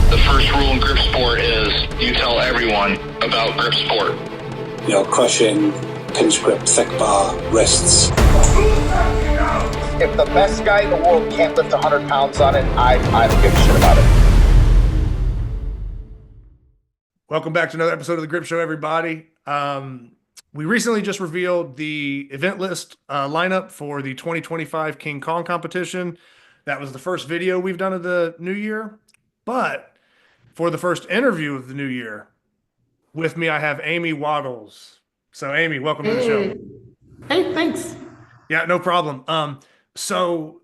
The first rule in grip sport is you tell everyone about grip sport. Crushing, pinch grip, thick bar, wrists. If the best guy in the world can't lift 100 pounds on it, I don't give a shit about it. Welcome back to another episode of the Grip Show, everybody. We recently just revealed the event list lineup for the 2025 King Kong competition. That was the first video we've done of the new year. But for the first interview of the new year, with me, I have Amy Wattles. So, Amy, welcome to the show. Hey, thanks. Yeah, no problem. So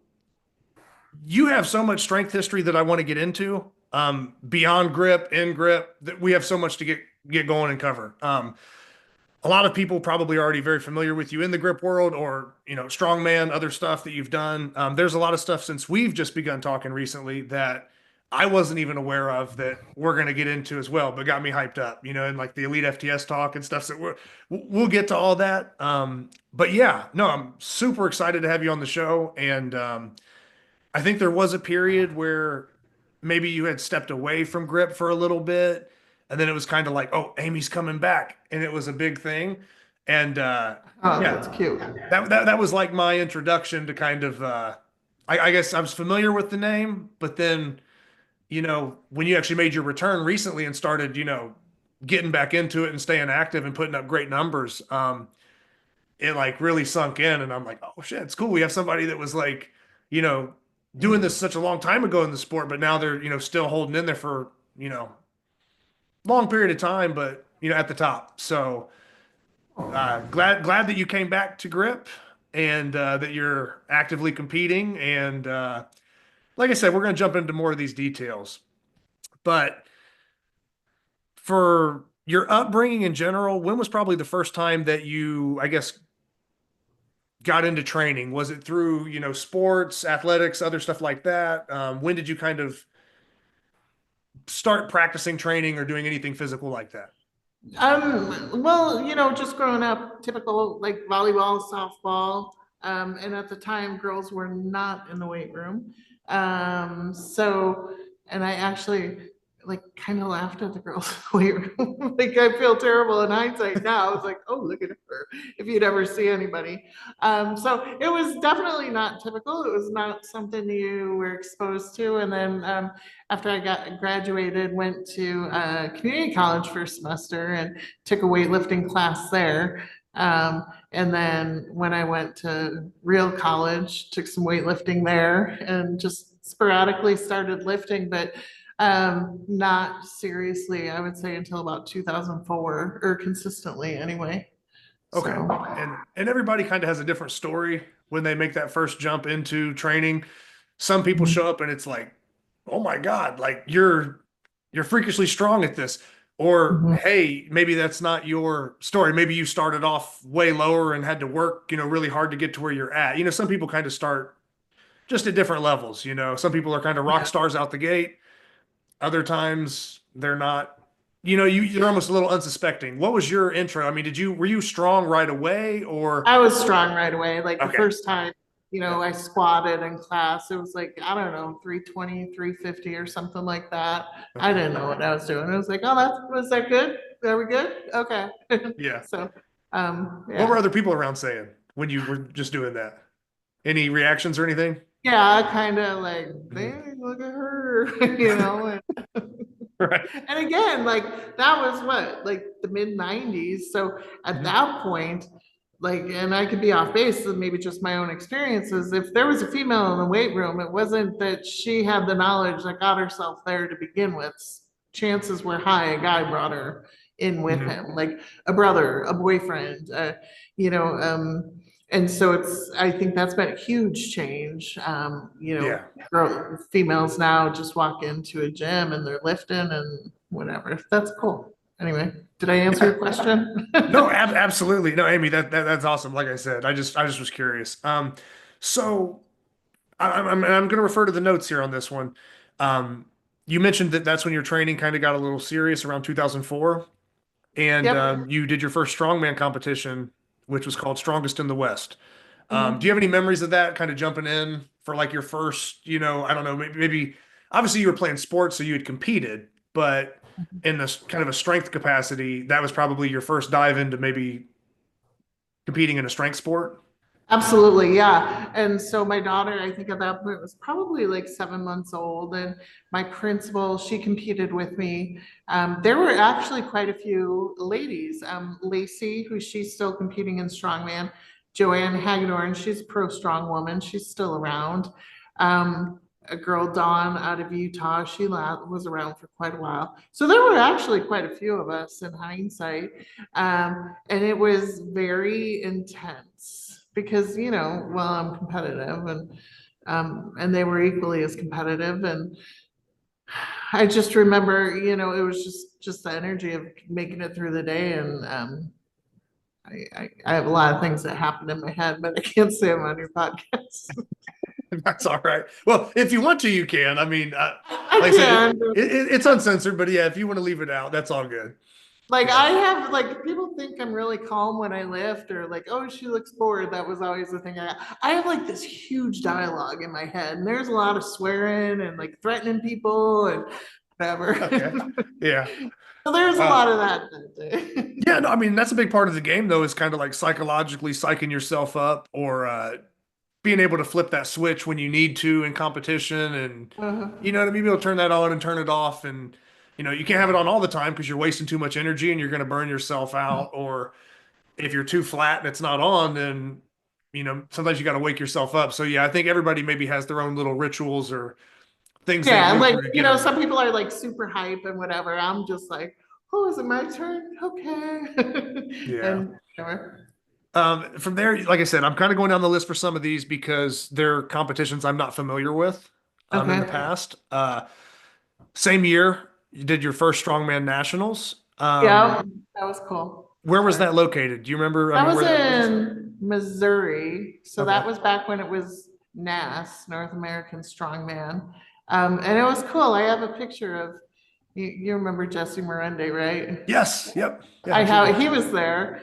you have so much strength history that I want to get into. Beyond grip, in grip, that we have so much to get going and cover. A lot of people probably already very familiar with you in the grip world, or Strongman, other stuff that you've done. There's a lot of stuff since we've just begun talking recently that I wasn't even aware of that we're going to get into as well, but got me hyped up, and like the Elite FTS talk and stuff. So we'll get to all that. But yeah, no, I'm super excited to have you on the show. And I think there was a period where maybe you had stepped away from grip for a little bit, and then it was kind of like, oh, Amy's coming back, and it was a big thing. And yeah, that's cute. That was like my introduction to kind of I guess I was familiar with the name, but then when you actually made your return recently and started getting back into it and staying active and putting up great numbers, it like really sunk in. And I'm like, oh shit, it's cool. We have somebody that was like doing this such a long time ago in the sport, but now they're still holding in there for long period of time, but at the top. So glad that you came back to grip, and that you're actively competing. And like I said, we're going to jump into more of these details, but for your upbringing in general, when was probably the first time that you, I guess, got into training? Was it through, sports, athletics, other stuff like that? When did you kind of start practicing training or doing anything physical like that? Well, just growing up, typical like volleyball, softball. And at the time, girls were not in the weight room. And I actually like kind of laughed at the girls in the weight room. Like I feel terrible in hindsight now. It's like, oh, look at her, if you'd ever see anybody. So it was definitely not typical. It was not something you were exposed to. And then after I graduated, went to community college for a semester and took a weightlifting class there. And then when I went to real college, took some weightlifting there and just sporadically started lifting, but not seriously, I would say, until about 2004, or consistently anyway. Okay. So. And everybody kind of has a different story when they make that first jump into training. Some people show up and it's like, oh my God, like you're freakishly strong at this. Or, hey, maybe that's not your story. Maybe you started off way lower and had to work, really hard to get to where you're at. Some people kind of start just at different levels. Some people are kind of rock stars out the gate. Other times they're not, you're almost a little unsuspecting. What was your intro? I mean, were you strong right away, or? I was strong right away. Like Okay. The first time, I squatted in class. It was like, I don't know, 320, 350 or something like that. I didn't know what I was doing. I was like, oh, was that good? Are we good? Okay. Yeah. So, What were other people around saying when you were just doing that? Any reactions or anything? Yeah, kind of like, dang, look at her, And, Right. and again, like that was what, like the mid 90s. So at that point, like, and I could be off base, and maybe just my own experiences. If there was a female in the weight room, it wasn't that she had the knowledge that got herself there to begin with. Chances were high a guy brought her in with him, like a brother, a boyfriend, and so I think that's been a huge change. Females now just walk into a gym and they're lifting and whatever. That's cool. Anyway, did I answer your question? No, absolutely. No, Amy, that's awesome. Like I said, I just was curious. So I'm going to refer to the notes here on this one. You mentioned that's when your training kind of got a little serious around 2004, and Yep. You did your first strongman competition, which was called Strongest in the West. Do you have any memories of that, kind of jumping in for like your first, I don't know, maybe obviously you were playing sports, so you had competed, but in this kind of a strength capacity, that was probably your first dive into maybe competing in a strength sport. Absolutely, yeah. And so my daughter, I think at that point was probably like 7 months old, and my principal, she competed with me. There were actually quite a few ladies. Lacey, who she's still competing in strongman, Joanne Hagedorn, she's a pro strong woman, she's still around. A girl, Dawn, out of Utah, she was around for quite a while. So there were actually quite a few of us in hindsight, and it was very intense because, you know, well, I'm competitive, and they were equally as competitive. And I just remember, you know, it was just the energy of making it through the day. And I have a lot of things that happened in my head, but I can't say them on your podcast. That's all right. Well, if you want to, you can. I mean, like I I said, can. it's uncensored, but yeah, if you want to leave it out, that's all good. Like I have, like, people think I'm really calm when I lift, or like, oh, she looks bored. That was always the thing. I have like this huge dialogue in my head, and there's a lot of swearing and like threatening people and whatever. Okay. Yeah. So there's a lot of that day. Yeah, no, I mean, that's a big part of the game, though, is kind of like psychologically psyching yourself up, or being able to flip that switch when you need to in competition. And, you know what I mean? Be able to turn that on and turn it off. And, you know, you can't have it on all the time because you're wasting too much energy and you're going to burn yourself out. Or if you're too flat and it's not on, then, you know, sometimes you got to wake yourself up. So, yeah, I think everybody maybe has their own little rituals or things. Yeah, they do like, to you get know, them. some people are like super hype and whatever. I'm just like, oh, is it my turn? Okay. Yeah. And whatever. From there, like I said, I'm kind of going down the list for some of these because they're competitions I'm not familiar with in the Okay. past. Same year, you did your first Strongman Nationals. Yeah, that was cool. Where was Sorry. that located? Do you remember? I That mean, was where that was? in Missouri. So Okay. that was back when it was NAS, North American Strongman. And it was cool. I have a picture of, you remember Jesse Morende, right? Yes. Yep. Yeah, I have, absolutely. he was there.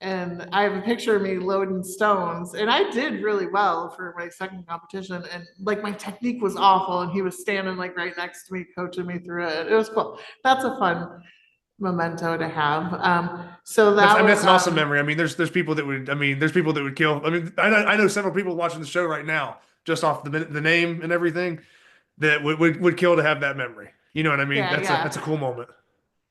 And I have a picture of me loading stones, and I did really well for my second competition. And like my technique was awful, and he was standing like right next to me, coaching me through it. It was cool. That's a fun memento to have. So That's, that I mean, was, that's an awesome memory. I mean, there's people that would. I mean, there's people that would kill. I mean, I know several people watching the show right now just off the name and everything that would kill to have that memory. You know what I mean? yeah, That's a yeah. cool moment.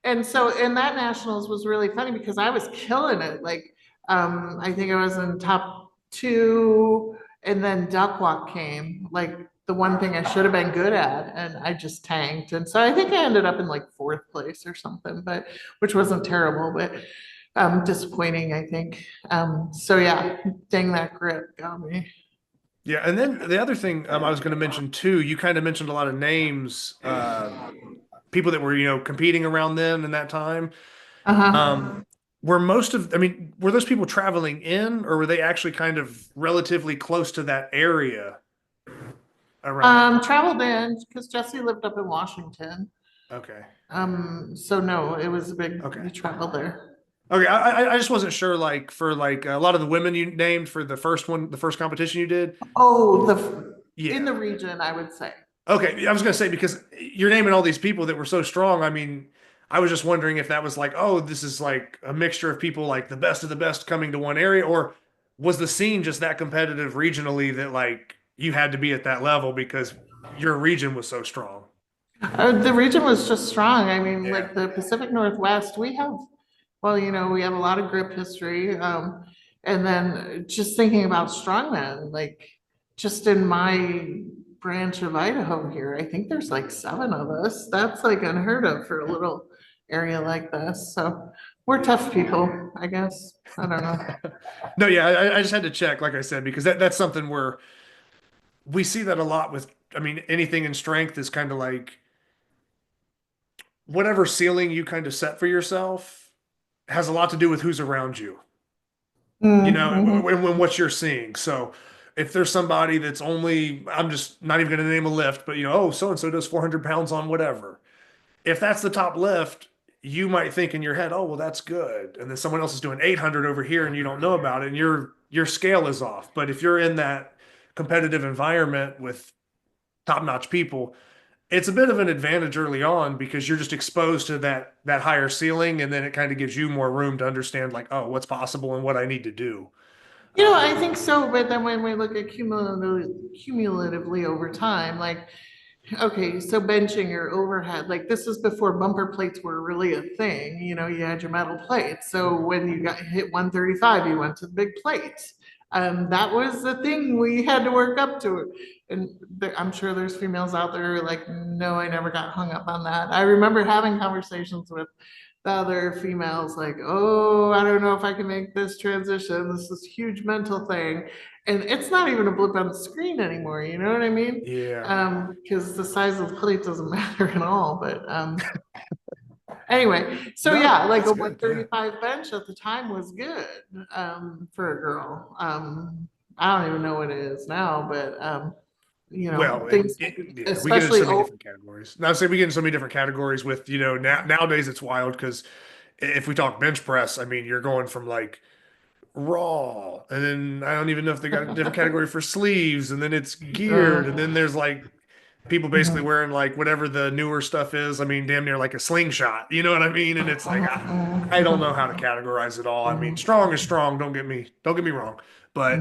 And so in that nationals was really funny because I was killing it. Like, I think I was in top two, and then duck walk came, like the one thing I should have been good at, and I just tanked. And so I think I ended up in like fourth place or something, but which wasn't terrible, but disappointing, I think. So yeah, dang, that grip got me. Yeah, and then the other thing I was going to mention too, you kind of mentioned a lot of names, people that were, you know, competing around then and that time. Uh-huh. Were most of, I mean, were those people traveling in, or were they actually kind of relatively close to that area around? Traveled in because Jesse lived up in Washington. Okay. So no, it was a big, Okay. we traveled there. Okay. I just wasn't sure, like, for like a lot of the women you named for the first one, the first competition you did. Oh, in Yeah. the region, I would say. Okay. I was going to say, because you're naming all these people that were so strong. I mean, I was just wondering if that was like, oh, this is like a mixture of people, like the best of the best coming to one area, or was the scene just that competitive regionally that like you had to be at that level because your region was so strong? The region was just strong. I mean, Yeah. like the Pacific Northwest, we have, well, you know, we have a lot of grip history. And then just thinking about strongmen, like just in my branch of Idaho here, I think there's like 7 of us. That's like unheard of for a little area like this. So we're tough people, I guess. I don't know. No, yeah, I just had to check, like I said, because that's something where we see that a lot with, I mean, anything in strength is kind of like whatever ceiling you kind of set for yourself has a lot to do with who's around you, you know, Mhm. and what you're seeing. So if there's somebody that's only, I'm just not even going to name a lift, but you know, oh, so and so does 400 pounds on whatever. If that's the top lift, you might think in your head, oh, well, that's good. And then someone else is doing 800 over here and you don't know about it, and your scale is off. But if you're in that competitive environment with top-notch people, it's a bit of an advantage early on because you're just exposed to that higher ceiling, and then it kind of gives you more room to understand like, oh, what's possible and what I need to do. I think so, but then when we look at cumulatively over time, like, okay, so benching your overhead, like this is before bumper plates were really a thing, you had your metal plates. So when you got hit 135, you went to the big plates. That was the thing we had to work up to. And I'm sure there's females out there like, no, I never got hung up on that. I remember having conversations with the other females like, oh, I don't know if I can make this transition. This is a huge mental thing. And it's not even a blip on the screen anymore. You know what I mean? Yeah. Because the size of the plate doesn't matter at all. But anyway, so No, yeah, like a that's good, yeah. 135 bench at the time was good for a girl. I don't even know what it is now, but Well, things, yeah, we get into especially so many different categories. Now, say we get into so many different categories with, nowadays it's wild because if we talk bench press, I mean, you're going from like raw, and then I don't even know if they got a different category for sleeves, and then it's geared, and then there's like people basically wearing like whatever the newer stuff is. I mean, damn near like a slingshot, you know what I mean? And it's like I don't know how to categorize it all. I mean, strong is strong. Don't get me wrong, but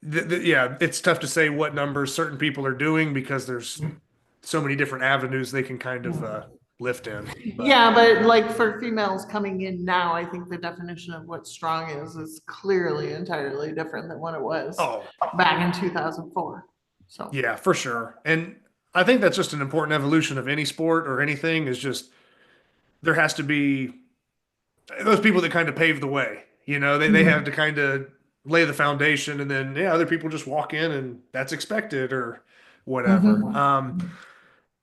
yeah, it's tough to say what numbers certain people are doing because there's so many different avenues they can kind of lift in. But Yeah, but like for females coming in now, I think the definition of what strong is clearly entirely different than what it was oh, back in 2004. So yeah, for sure. And I think that's just an important evolution of any sport or anything is just there has to be those people that kind of pave the way. They have to kind of lay the foundation, and then yeah, other people just walk in and that's expected or whatever. Mhm.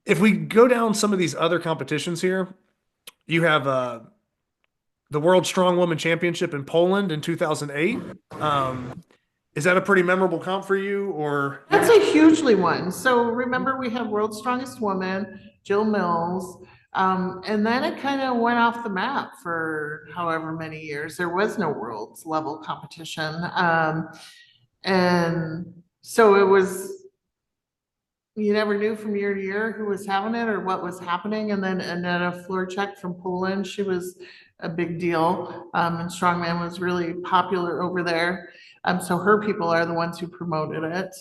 If we go down some of these other competitions here, you have the World Strong Woman Championship in Poland in 2008. Is that a pretty memorable comp for you, or That's a hugely one. So remember, we have World's Strongest Woman, Jill Mills, and then it kind of went off the map for however many years. There was no world's level competition. And so it was, you never knew from year to year who was having it or what was happening. And then Aneta Florczak from Poland, she was a big deal. And Strongman was really popular over there. So her people are the ones who promoted it.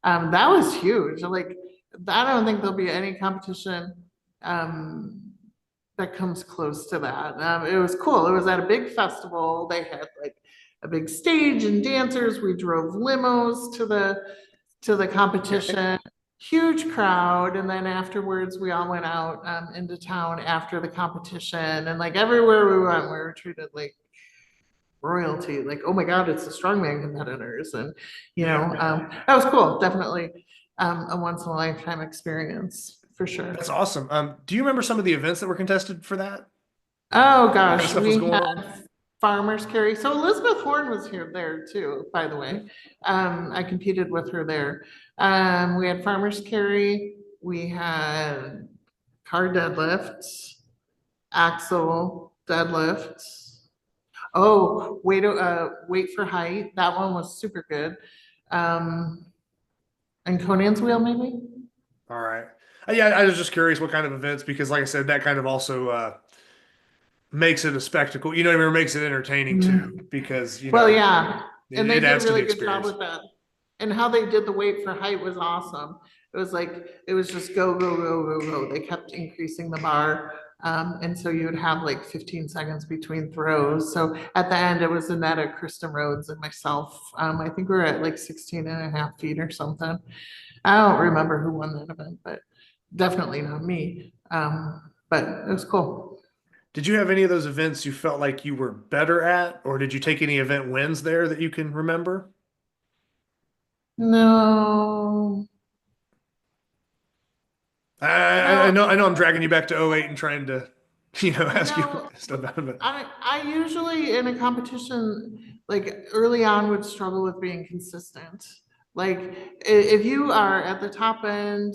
That was huge. Like, I don't think there'll be any competition that comes close to that. It was cool. It was at a big festival. They had like a big stage and dancers. We drove limos to the competition. Huge crowd, and then afterwards we all went out into town after the competition, and like everywhere we went, we were treated like royalty. Like, oh my God, it's the strongman competitors, and that was cool. Definitely a once in a lifetime experience for sure. that's awesome. Do you remember some of the events that were contested for that? Oh What kind of gosh, stuff was we going on? had farmers carry. So Elizabeth Horn was here there too, by the way. I competed with her there. We had farmers carry, we had car deadlifts, axle deadlifts. Oh, weight for height. That one was super good. And Conan's wheel, maybe. All right. Yeah, I was just curious what kind of events because, like I said, that kind of also makes it a spectacle. It makes it entertaining too because Well, yeah, and they it did a adds to the really good job experience. with that. And how they did the weight for height was awesome. It was like, it was just go, go, go, go, go. They kept increasing the bar. And so you would have like 15 seconds between throws. So at the end, it was Annetta, Kristen Rhodes, and myself. I think we were at like 16 and a half feet or something. I don't remember who won that event, but definitely not me. But it was cool. Did you have any of those events you felt like you were better at, or did you take any event wins there that you can remember? No. I know I'm dragging you back to '08 and trying to, ask you No, stuff about it. I usually in a competition, like early on would struggle with being consistent. Like if you are at the top end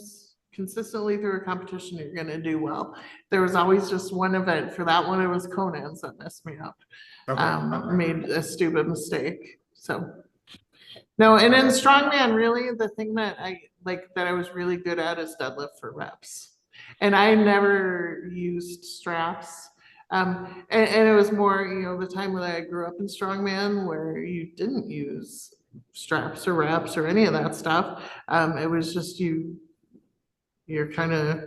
consistently through a competition, you're gonna do well. There was always just one event. For that one, it was Conan's that messed me up. Okay. Made a stupid mistake. So no, and in strongman, really the thing that I was really good at is deadlift for reps. And I never used straps. And it was more, the time when I grew up in Strongman where you didn't use straps or wraps or any of that stuff. It was just you're kind of,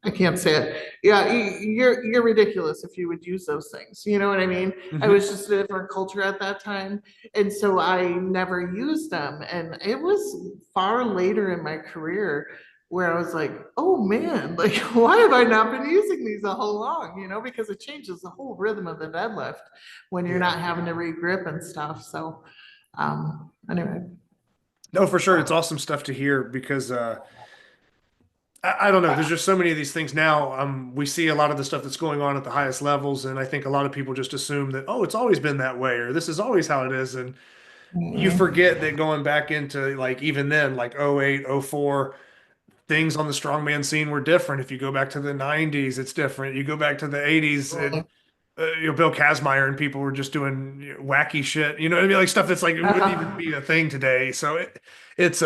I can't say it. Yeah, you're ridiculous if you would use those things. You know what I mean? I was just a different culture at that time. And so I never used them. And it was far later in my career where I was like, oh man, like why have I not been using these a whole long? Because it changes the whole rhythm of the deadlift when you're not having to re-grip and stuff. So anyway. No, for sure. It's awesome stuff to hear because I don't know. There's just so many of these things now. We see a lot of the stuff that's going on at the highest levels, and I think a lot of people just assume that, oh, it's always been that way, or this is always how it is. And you forget that going back into like even then, like 08, 04, things on the strongman scene were different. If you go back to the 90s, it's different. You go back to the 80s, and Bill Kazmaier and people were just doing wacky shit. You know what I mean? Like stuff that's like it wouldn't even be a thing today. So it's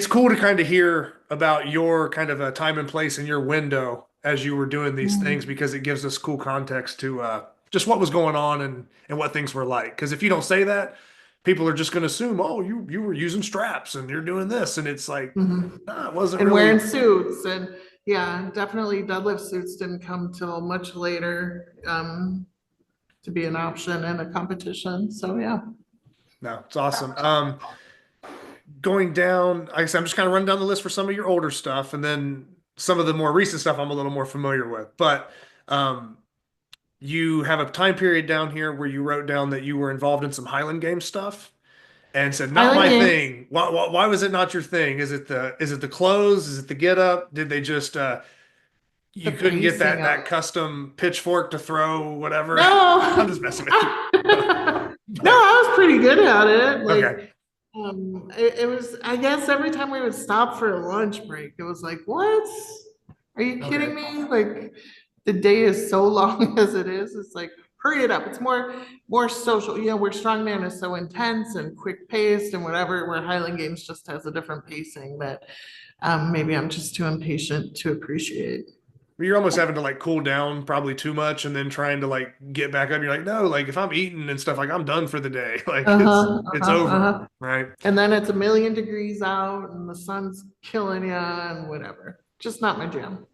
cool to kind of hear about your kind of a time and place in your window as you were doing these things, because it gives us cool context to just what was going on and what things were like. Because if you don't say that, people are just going to assume, oh, you were using straps and you're doing this, and it's like, nah, it wasn't. And really wearing suits, and yeah, definitely deadlift suits didn't come till much later to be an option in a competition. So yeah. No, it's awesome. Going down, I guess I'm just kind of running down the list for some of your older stuff, and then some of the more recent stuff I'm a little more familiar with. But you have a time period down here where you wrote down that you were involved in some Highland Games stuff, and said, "Not my Highland thing." Games. Why was it not your thing? Is it the clothes? Is it the get up? Did they just you The couldn't get pacing that of it. custom pitchfork to throw whatever? No. I'm just messing with you. No, I was pretty good at it. Like, Okay. it was, I guess every time we would stop for a lunch break, it was like, what? Are you kidding me? Like, the day is so long as it is. It's like, hurry it up. It's more social. Where Strongman is so intense and quick paced and whatever, where Highland Games just has a different pacing that maybe I'm just too impatient to appreciate. You're almost having to like cool down probably too much and then trying to like get back up. You're like, no, like if I'm eating and stuff, like I'm done for the day. Like it's over. Right. And then it's 1,000,000 degrees out and the sun's killing you and whatever. Just not my jam.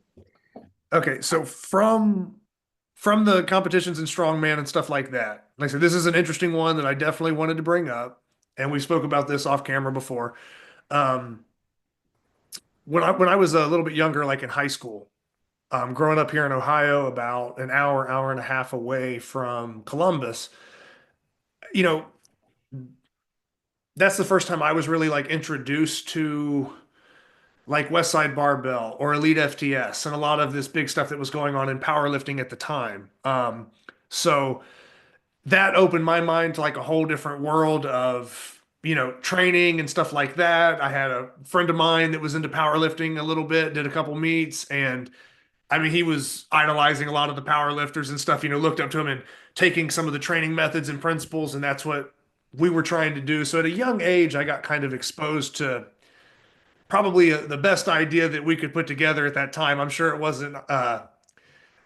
Okay. So from the competitions in strongman and stuff like that, like I said, this is an interesting one that I definitely wanted to bring up. And we spoke about this off camera before. When I was a little bit younger, like in high school, growing up here in Ohio, about an hour and a half away from Columbus, you know, that's the first time I was really like introduced to like West Side Barbell or Elite FTS and a lot of this big stuff that was going on in powerlifting at the time. So that opened my mind to like a whole different world of, training and stuff like that. I had a friend of mine that was into powerlifting a little bit, did a couple meets, and I mean, he was idolizing a lot of the power lifters and stuff, looked up to him and taking some of the training methods and principles. And that's what we were trying to do. So at a young age, I got kind of exposed to probably the best idea that we could put together at that time. I'm sure it wasn't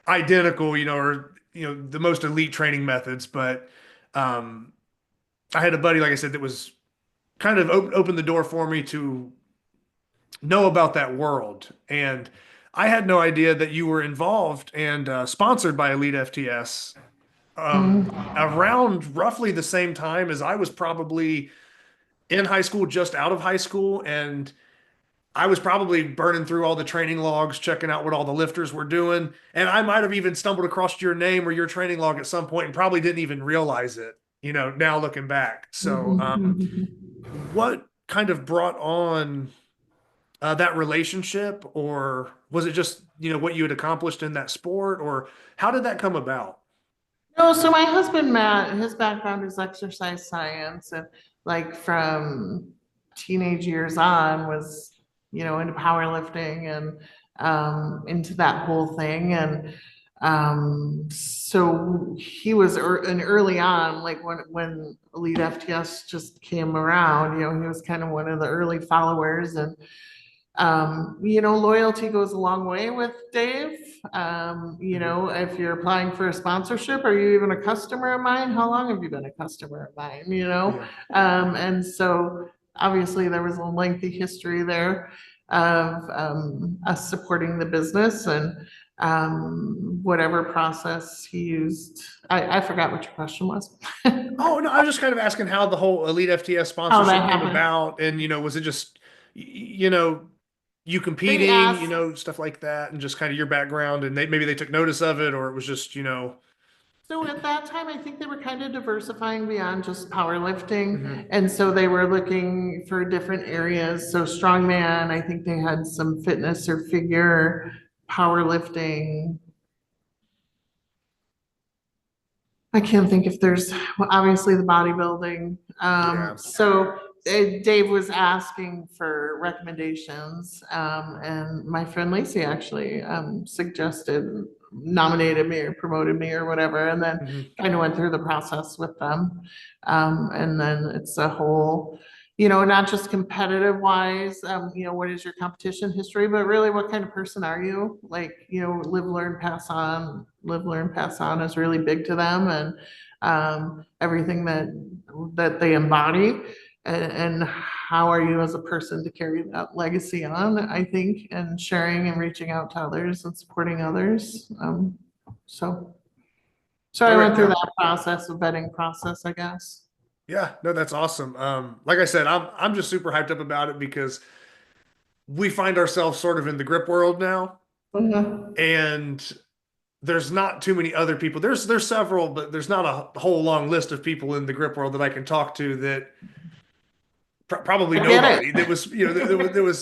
identical, or, the most elite training methods, but I had a buddy, like I said, that was kind of opened the door for me to know about that world. And I had no idea that you were involved and sponsored by Elite FTS around roughly the same time as I was probably in high school, just out of high school. And I was probably burning through all the training logs, checking out what all the lifters were doing. And I might have even stumbled across your name or your training log at some point and probably didn't even realize it, now looking back. So what kind of brought on that relationship, or was it just, what you had accomplished in that sport, or how did that come about? No, so my husband, Matt, his background is exercise science, and like from teenage years on was, into powerlifting and into that whole thing. And so he was early on, like when Elite FTS just came around, he was kind of one of the early followers. And Loyalty goes a long way with Dave. If you're applying for a sponsorship, are you even a customer of mine? How long have you been a customer of mine? Yeah. And so obviously there was a lengthy history there of us supporting the business and whatever process he used. I forgot what your question was. Oh, no, I was just kind of asking how the whole Elite FTS How sponsorship that came happened. about. And, was it just, you They competing, asked, stuff like that, and just kind of your background, and maybe they took notice of it, or it was just. so at that time, I think they were kind of diversifying beyond just powerlifting. Mhm. And so they were looking for different areas. So strongman, I think they had some fitness or figure, powerlifting. I can't think if there's, well, obviously the bodybuilding. Yeah. Dave was asking for recommendations, and my friend Lacey actually suggested, nominated me or promoted me or whatever, and then Mhm. kind of went through the process with them. And then it's a whole, not just competitive wise, what is your competition history, but really what kind of person are you? Like, live, learn, pass on. Live, learn, pass on is really big to them, and everything that they embody, and how are you as a person to carry that legacy on, I think, and sharing and reaching out to others and supporting others. So so I All right. went through that process, the vetting process, I guess. Yeah, no, that's awesome. Like I said, I'm just super hyped up about it because we find ourselves sort of in the grip world now, Mhm. and there's not too many other people. There's several, but there's not a whole long list of people in the grip world that I can talk to that probably I get nobody that it. was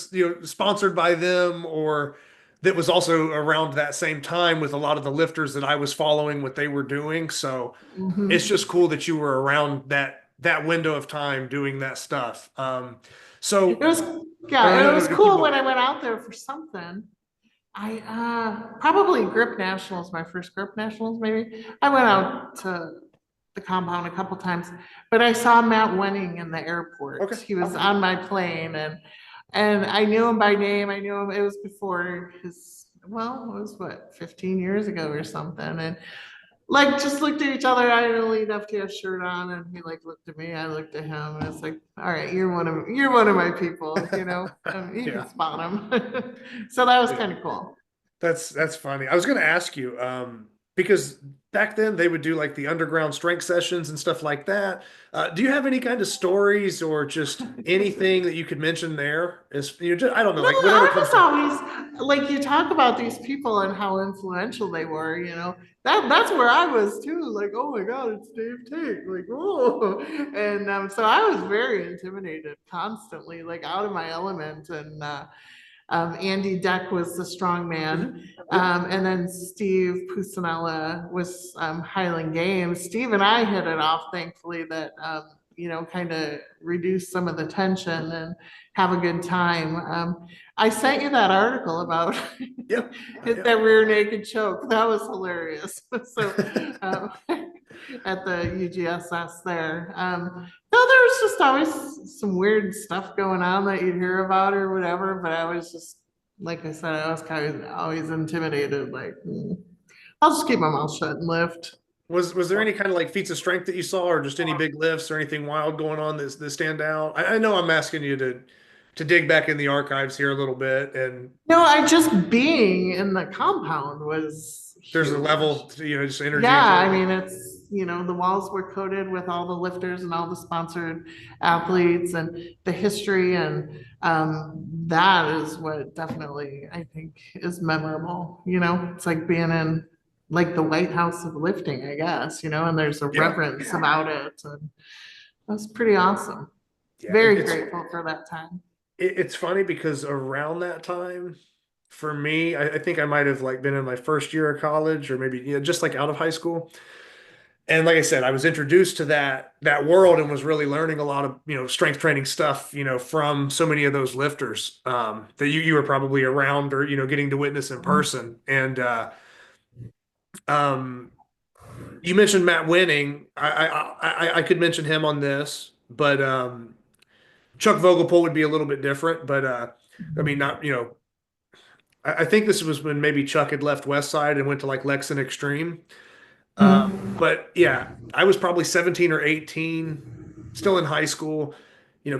that was sponsored by them, or that was also around that same time with a lot of the lifters that I was following what they were doing. So it's Mhm. just cool that you were around that window of time doing that stuff. It So was, or yeah, it no, was no, keep cool going. when I went out there for something. I probably Grip Nationals, my first Grip Nationals, maybe. I went out to the compound a couple times, but I saw Matt Wenning in the airport. Okay. He was on my plane, and I knew him by name. I knew him. It was before his, well, it was what, 15 years ago or something. And like just looked at each other. I had a Elite FTS shirt on, and he like looked at me. I looked at him, and it's like, all right, you're one of my people. You Yeah. can spot him. So that was kind of cool. That's funny. I was going to ask you, because back then they would do like the underground strength sessions and stuff like that. Do you have any kind of stories or just anything that you could mention there? I don't know, No, like whatever I comes was to. always like, you talk about these people and how influential they were, that's where I was too. Like, oh my God, it's Dave Tate. Like, oh, and so I was very intimidated constantly, like out of my element. And Andy Deck was the strong Mhm. man. Yep. And then Steve Pusinella was Highland Games. Steve and I hit it off, thankfully, that, kind of reduce some of the tension and have a good time. I sent you that article about Yep. that Yep. rear naked choke. That was hilarious. So at the UGSS there. No, there was just always some weird stuff going on that you'd hear about or whatever, but I was just, like I said, I was kind of always intimidated, like, I'll just keep my mouth shut and lift. Was there So, any kind of like feats of strength that you saw, or just any big lifts or anything wild going on that stand out? I know I'm asking you to dig back in the archives here a little bit, and no, I just being in the compound was there's a huge. level, just energy Yeah, and I joy. mean, the walls were coated with all the lifters and all the sponsored athletes and the history. And that is what definitely I think is memorable. It's like being in like the White House of lifting, I guess, and there's a Yeah. reverence about it. And that's pretty awesome. Yeah, Very grateful for that time. it's funny because around that time, for me, I think I might have like been in my first year of college, or maybe just like out of high school. And like I said, I was introduced to that world and was really learning a lot of strength training stuff from so many of those lifters, that you were probably around, or getting to witness in person. And um, you mentioned Matt Winning. I could mention him on this, but Chuck Vogelpohl would be a little bit different. But I mean, not, I think this was when maybe Chuck had left West Side and went to like Lexington Extreme. Mhm. But yeah, I was probably 17 or 18, still in high school,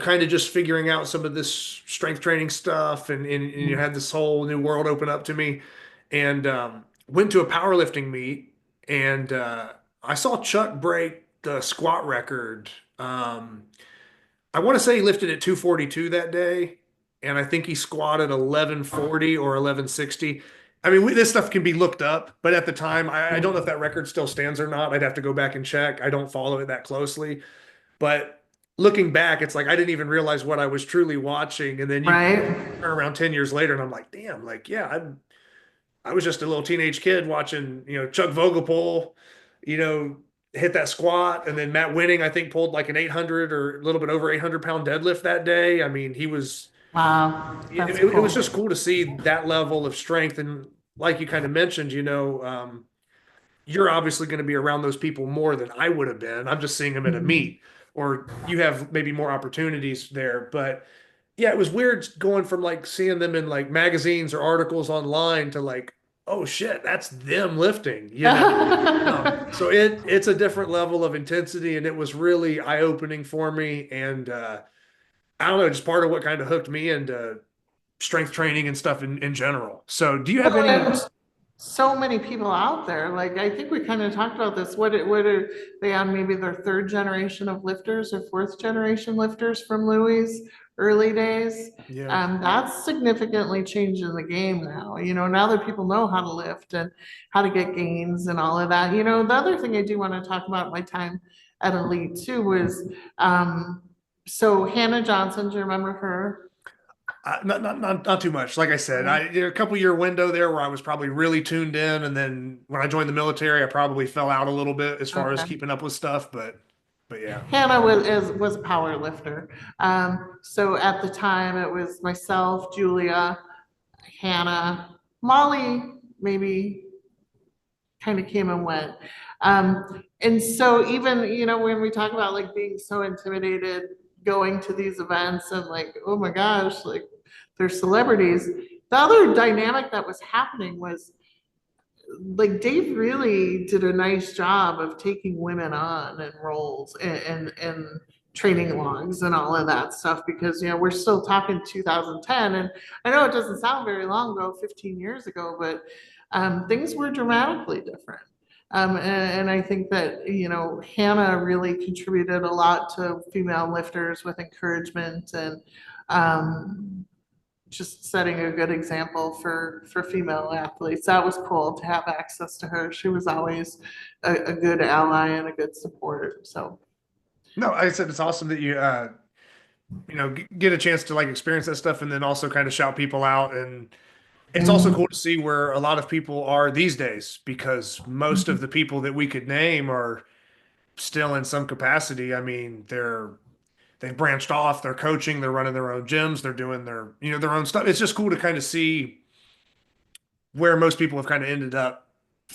kind of just figuring out some of this strength training stuff, and you had this whole new world open up to me, and went to a powerlifting meet, and I saw Chuck break the squat record. I want to say he lifted at 242 that day, and I think he squatted 1140 or 1160. I mean, this stuff can be looked up, but at the time, I don't know if that record still stands or not. I'd have to go back and check. I don't follow it that closely, but looking back, it's like I didn't even realize what I was truly watching. And then you Right? turn around 10 years later, and I'm like, damn, like, yeah, I was just a little teenage kid watching, Chuck Vogelpohl, you know, hit that squat. And then Matt Winning, I think, pulled like an 800 or a little bit over 800-pound deadlift that day. I mean, Wow, that's it was cool. just cool to see that level of strength. And like you kind of mentioned, you're obviously going to be around those people more than I would have been. I'm just seeing them at a Mhm. meet, or you have maybe more opportunities there. But yeah, it was weird going from like seeing them in like magazines or articles online to like, oh shit, that's them lifting. So it's a different level of intensity, and it was really eye opening for me. And I don't know, just part of what kind of hooked me into strength training and stuff in general. So, do you have Well, any? and so many people out there. Like I think we kind of talked about this. What are they on? Maybe their third generation of lifters or fourth generation lifters from Louis' early days. Yeah. That's significantly changing the game now. Now that people know how to lift and how to get gains and all of that. The other thing I do want to talk about my time at Elite too was so Hannah Johnson. Do you remember her? Not too much. Like I said, a couple year window there where I was probably really tuned in, and then when I joined the military, I probably fell out a little bit as far as Okay. keeping up with stuff. But yeah, Hannah was a power lifter. So at the time, it was myself, Julia, Hannah, Molly, maybe kind of came and went. And so even when we talk about like being so intimidated going to these events and like, oh my gosh, like they're celebrities. The other dynamic that was happening was like Dave really did a nice job of taking women on and roles and training logs and all of that stuff because we're still talking 2010, and I know it doesn't sound very long ago, 15 years ago, but things were dramatically different. And I think that Hannah really contributed a lot to female lifters with encouragement and um, just setting a good example for female athletes. That was cool to have access to her. She was always a good ally and a good support. So no, I said it's awesome that you get a chance to like experience that stuff, and then also kind of shout people out. And it's also cool to see where a lot of people are these days, because most of the people that we could name are still in some capacity. I mean, they've branched off, they're coaching, they're running their own gyms, they're doing their own stuff. It's just cool to kind of see where most people have kind of ended up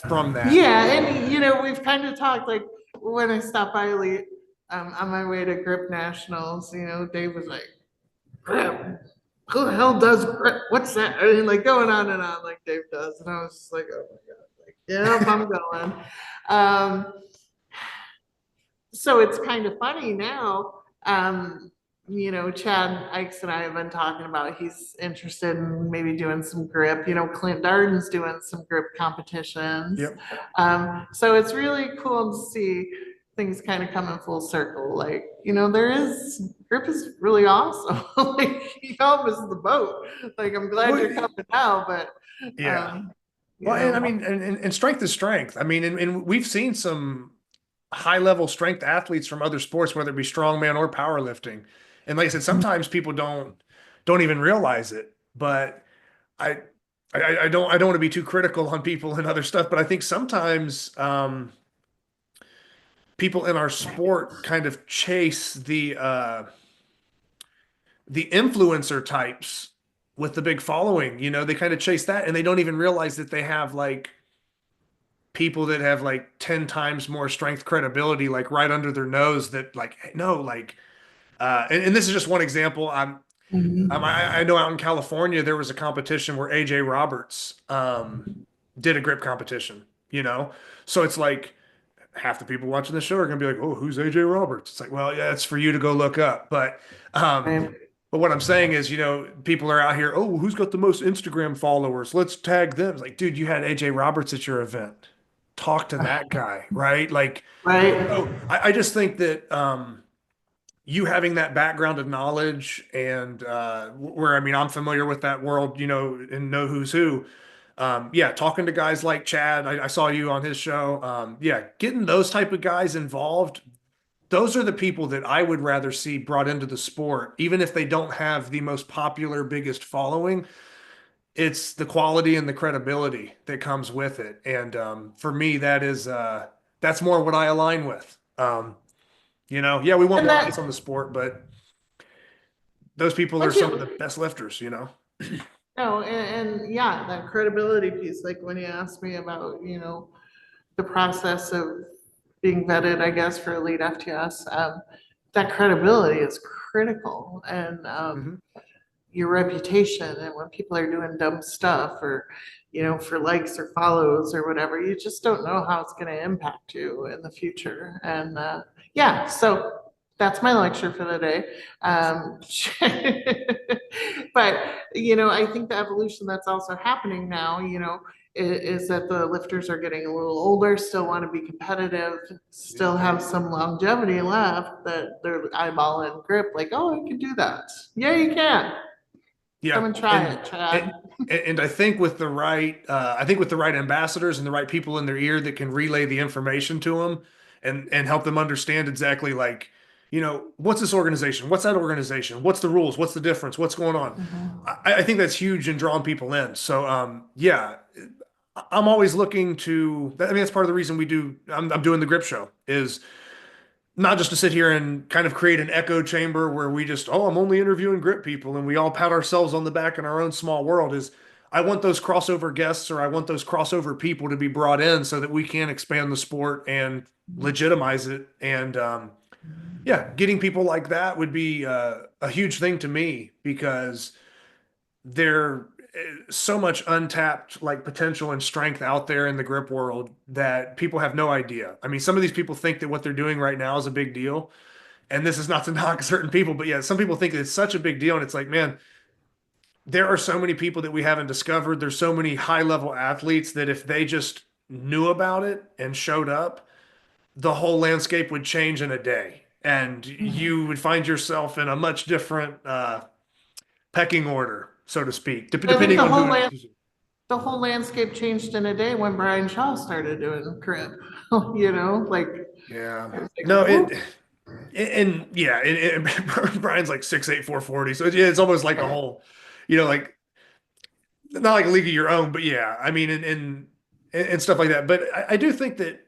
from that. yeah, and we've kind of talked like when I stopped by Elite on my way to Grip Nationals, Dave was like, Grip, who the hell does grip? What's that? I mean, like going on and on like Dave does. And I was just like, oh my God, like, yeah, I'm going. Um, so it's kind of funny now. Chad Ikes and I have been talking about he's interested in maybe doing some grip. Clint Darden's doing some grip competitions. Yep. So it's really cool to see things kind of coming full circle. Like, grip is really awesome. Like he helped us the boat. Like I'm glad you're coming now, but Yeah. um, Well, and I mean, and strength is strength. I mean, and we've seen some high level strength athletes from other sports, whether it be strongman or powerlifting. And like I said, sometimes people don't even realize it. But I I don't want to be too critical on people and other stuff, but I think sometimes people in our sport kind of chase the influencer types with the big following. They kind of chase that, and they don't even realize that they have like people that have like 10 times more strength credibility like right under their nose, that like no, like and this is just one example. I know out in California, there was a competition where AJ Roberts did a grip competition, you know? So it's like half the people watching the show are going to be like, oh, who's AJ Roberts? It's like, well, yeah, it's for you to go look up. Um, Right. but what I'm saying is, people are out here, oh, who's got the most Instagram followers? Let's tag them. It's like, dude, you had AJ Roberts at your event. Talk to that guy, right? Like, Right. oh, I just think that you having that background of knowledge and where, I mean, I'm familiar with that world, and know who's who. Yeah, talking to guys like Chad, I saw you on his show. Yeah, getting those type of guys involved, those are the people that I would rather see brought into the sport, even if they don't have the most popular, biggest following. It's the quality and the credibility that comes with it. And for me, that's more what I align with. Yeah, we want And more eyes that, on the sport, but those people are once some of the you, best lifters. no, and yeah, that credibility piece, like when you asked me about, the process of being vetted, I guess, for elite FTS, that credibility is critical. And Mhm. your reputation, and when people are doing dumb stuff or, for likes or follows or whatever, you just don't know how it's going to impact you in the future. And yeah, so that's my lecture for the day. But, I think the evolution that's also happening now, is that the lifters are getting a little older, still want to be competitive, still have some longevity left, that they're eyeballing grip, like, oh, I can do that. Yeah, you can. Come Yeah, and try it, and Chad. and I think with the right, ambassadors and the right people in their ear that can relay the information to them and help them understand exactly, like, what's this organization, what's that organization, what's the rules, what's the difference, what's going on. Mhm. I think that's huge in drawing people in. So yeah, I'm always looking to. I mean, that's part of the reason I'm doing the grip show is not just to sit here and kind of create an echo chamber where we just, oh, I'm only interviewing grip people and we all pat ourselves on the back in our own small world. Is I want those crossover guests, or I want those crossover people to be brought in so that we can expand the sport and legitimize it. And yeah, getting people like that would be a huge thing to me, because there so much untapped like potential and strength out there in the grip world that people have no idea. I mean, some of these people think that what they're doing right now is a big deal. And this is not to knock certain people, but yeah, some people think it's such a big deal. And it's like, man, there are so many people that we haven't discovered. There's so many high level athletes that if they just knew about it and showed up, the whole landscape would change in a day. And you would find yourself in a much different pecking order, so to speak, I think depending on who it is. the whole landscape changed in a day when Brian Shaw started doing grip. Like, Yeah. it's like, No, whoop. and yeah, Brian's like 6'8", 440. So yeah, it's almost like a whole, like not like a league of your own, but yeah, I mean, and stuff like that. But I do think that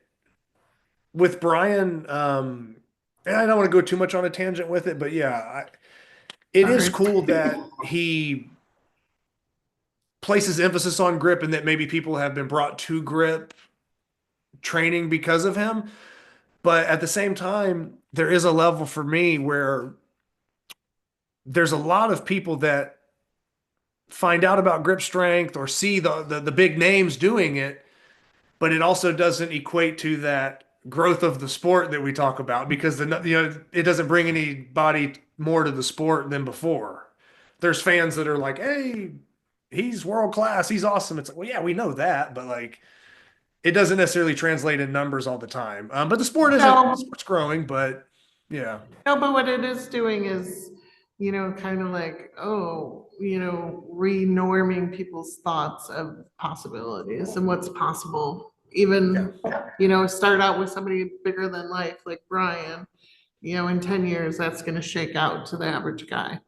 with Brian, and I don't want to go too much on a tangent with it, but yeah, it is Sorry. cool that he places emphasis on grip and that maybe people have been brought to grip training because of him. But at the same time, there is a level for me where there's a lot of people that find out about grip strength or see the big names doing it, but it also doesn't equate to that growth of the sport that we talk about, because it doesn't bring anybody more to the sport than before. There's fans that are like, hey, he's world class, he's awesome. It's like, well, yeah, we know that, but like it doesn't necessarily translate in numbers all the time. But the No, sport's growing, but yeah. no, but what it is doing is, kind of like, oh, renorming people's thoughts of possibilities and what's possible. Yeah. Even, start out with somebody bigger than life, like Brian, in 10 years, that's going to shake out to the average guy.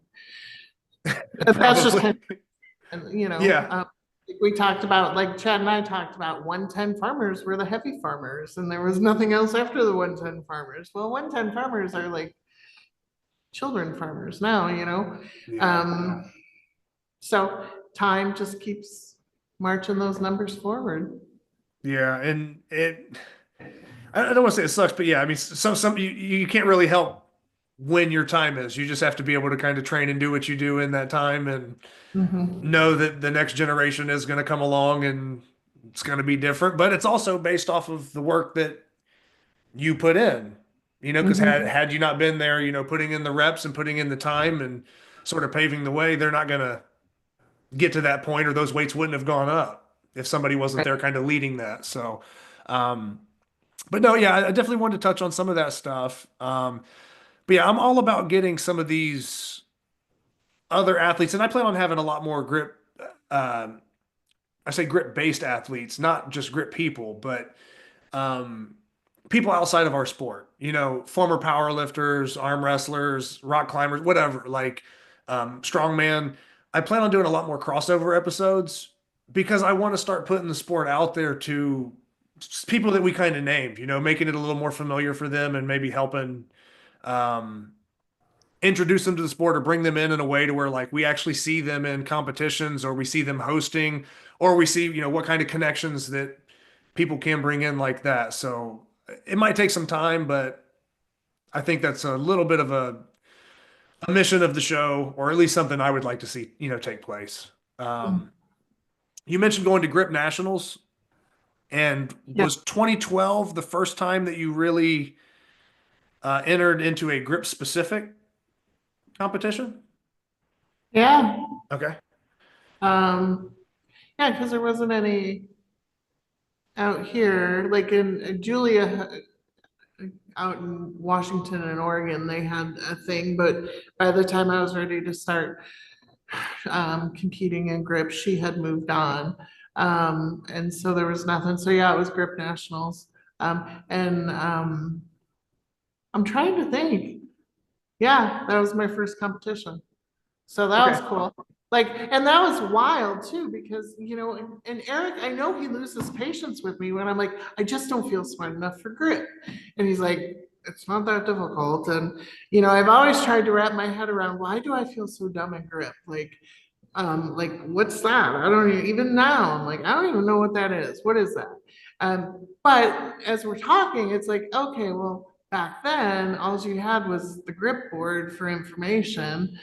But that's just kind Probably. of, Yeah. like we talked about, like Chad and I talked about, 110 farmers were the heavy farmers, and there was nothing else after the 110 farmers. Well, 110 farmers are like children farmers now, Yeah. So time just keeps marching those numbers forward. Yeah. I don't want to say it sucks, but yeah, I mean, some you can't really help when your time is. You just have to be able to kind of train and do what you do in that time and Mhm. know that the next generation is going to come along and it's going to be different, but it's also based off of the work that you put in, because Mhm. had you not been there, putting in the reps and putting in the time and sort of paving the way, they're not going to get to that point, or those weights wouldn't have gone up if somebody wasn't Right. there kind of leading that. So, um, but no, yeah, I definitely wanted to touch on some of that stuff. But yeah, I'm all about getting some of these other athletes, and I plan on having a lot more grip. Um, I say grip based athletes, not just grip people, but um, people outside of our sport, former power lifters, arm wrestlers, rock climbers, whatever, like strongman. I plan on doing a lot more crossover episodes because I want to start putting the sport out there to people that we kind of named, making it a little more familiar for them and maybe helping um, introduce them to the sport or bring them in a way to where like we actually see them in competitions or we see them hosting or we see, what kind of connections that people can bring in like that. So it might take some time, but I think that's a little bit of a mission of the show, or at least something I would like to see, take place. Um, you mentioned going to Grip Nationals, and Yeah. was 2012 the first time that you really entered into a grip specific competition? Yeah. Okay. Um, yeah, because there wasn't any out here, like in Julia, out in Washington and Oregon, they had a thing, but by the time I was ready to start competing in grip, she had moved on. And so there was nothing. So yeah, it was grip nationals. And I'm trying to think. Yeah, that was my first competition. So that was Okay. cool. Like, and that was wild too, because, and Eric, I know he loses patience with me when I'm like, I just don't feel smart enough for grip. And he's like, it's not that difficult. And, I've always tried to wrap my head around, why do I feel so dumb in grip? Like, what's that? I don't even now, I'm like, I don't even know what that is. What is that? But as we're talking, it's like, okay, well, back then, all you had was the grip board for information.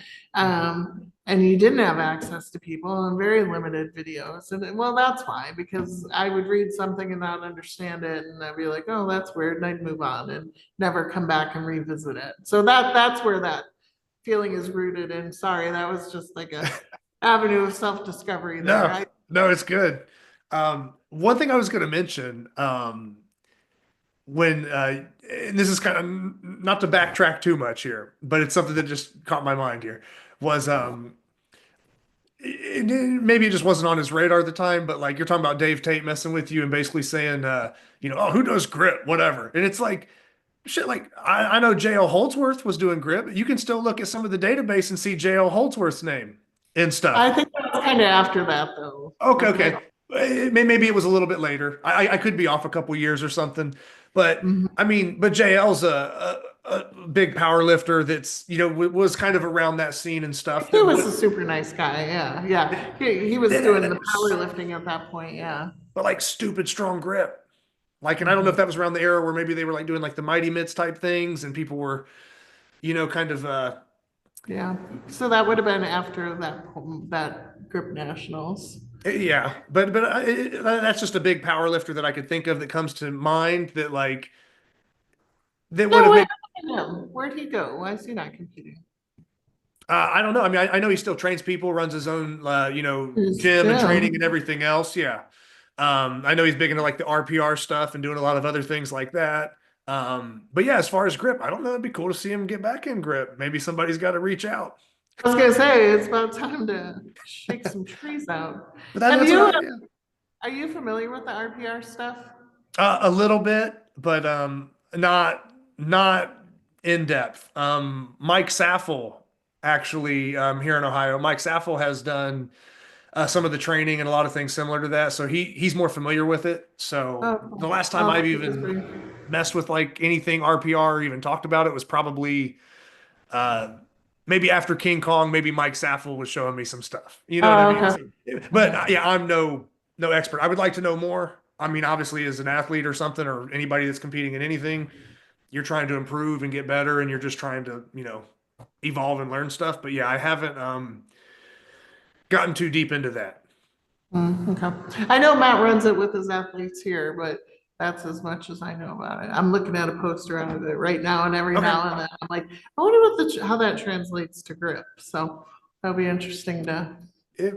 And you didn't have access to people and very limited videos. And well, that's why, because I would read something and not understand it, and I'd be like, oh, that's weird, and I'd move on and never come back and revisit it. So that's where that feeling is rooted in. Sorry, that was just like a avenue of self-discovery there. No, no, it's good. One thing I was going to mention, when and this is kind of not to backtrack too much here, but it's something that just caught my mind here, was maybe it just wasn't on his radar at the time, but like you're talking about Dave Tate messing with you and basically saying, oh, who does grip, whatever, and it's like shit. Like I know J.L. Holdsworth was doing grip. You can still look at some of the database and see J.L. Holdsworth's name and stuff. I think that was kind of after that though. Okay, Like okay. Maybe it was a little bit later. I could be off a couple years or something, but Mhm. I mean, but JL's a big power lifter that's was kind of around that scene and stuff He that was a would super nice guy. Yeah, yeah. He was that, doing that the was, powerlifting at that point. Yeah. but like stupid strong grip. Like, and I don't know Mhm. if that was around the era where maybe they were like doing like the mighty mitts type things, and people were kind of Yeah. So that would have been after that grip nationals. yeah, but that's just a big power lifter that I could think of that comes to mind that like that would Yeah, have what maybe. happened to him? Where'd he go? Why is he not competing? I don't know. I mean, I know he still trains people, runs his own, His gym and training and gym. everything else. Yeah. I know he's big into like the RPR stuff and doing a lot of other things like that. But yeah, as far as grip, I don't know. It'd be cool to see him get back in grip. Maybe somebody's got to reach out. I was gonna say it's about time to shake some trees out. But Have that's what you? yeah. Are you familiar with the RPR stuff? A little bit, but not in depth. Mike Saffel actually here in Ohio. Mike Saffel has done some of the training and a lot of things similar to that. So he's more familiar with it. So Oh, the cool. last time I'll I've have to just even bring- messed with like anything RPR or even talked about it was probably uh, maybe after King Kong. Maybe Mike Saffel was showing me some stuff. You know what I Oh, mean? okay. So, but yeah, I'm no expert. I would like to know more. I mean, obviously, as an athlete or something, or anybody that's competing in anything, you're trying to improve and get better, and you're just trying to, evolve and learn stuff. But yeah, I haven't gotten too deep into that. Okay. I know Matt runs it with his athletes here, but that's as much as I know about it. I'm looking at a poster out of it right now, and every Okay. now and then I'm like, I wonder what how that translates to grip. So that'll be interesting to. It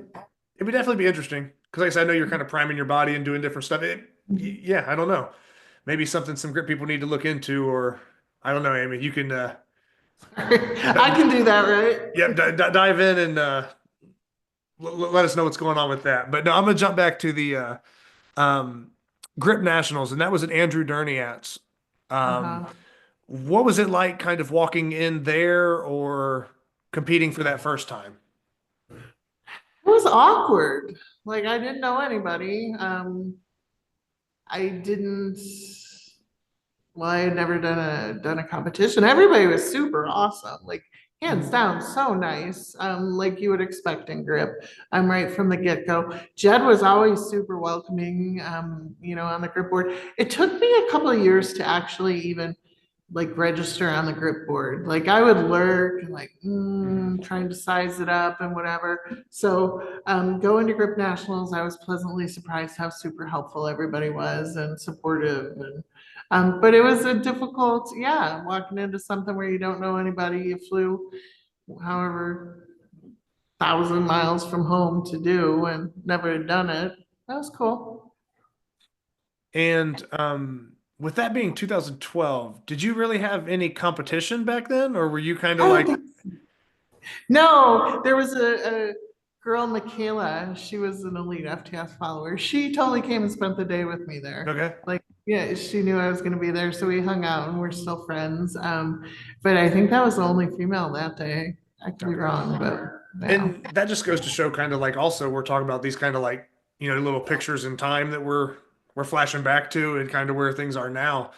would definitely be interesting because, like I said, I know you're kind of priming your body and doing different stuff. Yeah, I don't know. Maybe something some grip people need to look into, or I don't know, Amy. You can. I can do that, right? Yeah, dive in and let us know what's going on with that. But no, I'm gonna jump back to the Grip Nationals, and that was at Andrew Durniat's. Uh-huh. What was it like, kind of walking in there or competing for that first time? It was awkward. Like I didn't know anybody. I didn't. Well, I had never done a competition. Everybody was super awesome. Like hands down, so nice. Like you would expect in grip. I'm right from the get-go. Jed was always super welcoming, on the grip board. It took me a couple of years to actually even like register on the grip board. Like I would lurk and like trying to size it up and whatever. So going to Grip Nationals, I was pleasantly surprised how super helpful everybody was and supportive. And but it was a difficult, walking into something where you don't know anybody. You flew however 1,000 miles from home to do and never had done it. That was cool. And with that being 2012, did you really have any competition back then, or were you kind of like? No, there was a girl, Michaela. She was an elite FTS follower. She totally came and spent the day with me there. Okay. Like, yeah, she knew I was going to be there, so we hung out and we're still friends. But I think that was the only female that day. I could be wrong, but yeah. And that just goes to show, kind of like, also we're talking about these kind of like, little pictures in time that we're flashing back to, and kind of where things are now.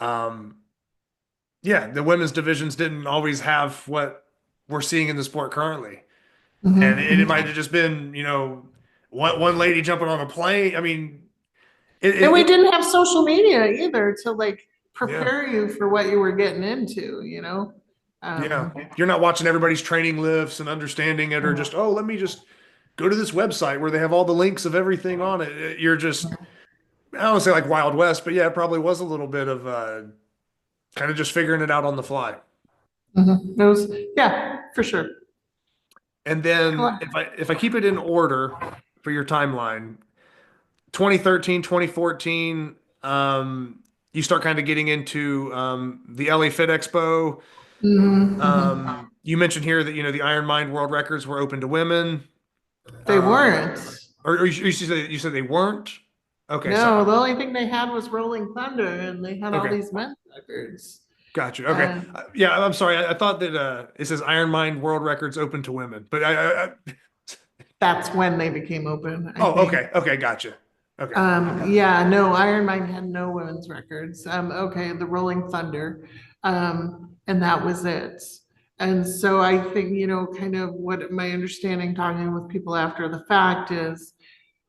Yeah, the women's divisions didn't always have what we're seeing in the sport currently. Mhm. And it might have just been, one lady jumping on a plane. I mean, And we didn't have social media either to like prepare Yeah. you for what you were getting into, Yeah, you're not watching everybody's training lifts and understanding it, or just, oh, let me just go to this website where they have all the links of everything on it. You're just, I don't want to say like Wild West, but yeah, it probably was a little bit of kind of just figuring it out on the fly. Mhm. It was, yeah, for sure. And then if I keep it in order for your timeline, 2013, 2014, you start kind of getting into the LA Fit Expo. You mentioned here that, the Iron Mind world records were open to women. They weren't. Or you said they weren't? Okay. No, the only thing they had was Rolling Thunder, and they had all Okay. these men's records. Gotcha. Okay. Yeah, I'm sorry. I thought that it says Iron Mind world records open to women, but That's when they became open. I oh, think. okay. Okay. Gotcha. Okay. Yeah, no, Iron Mine had no women's records. Okay, the Rolling Thunder, and that was it. And so I think, kind of what my understanding talking with people after the fact is,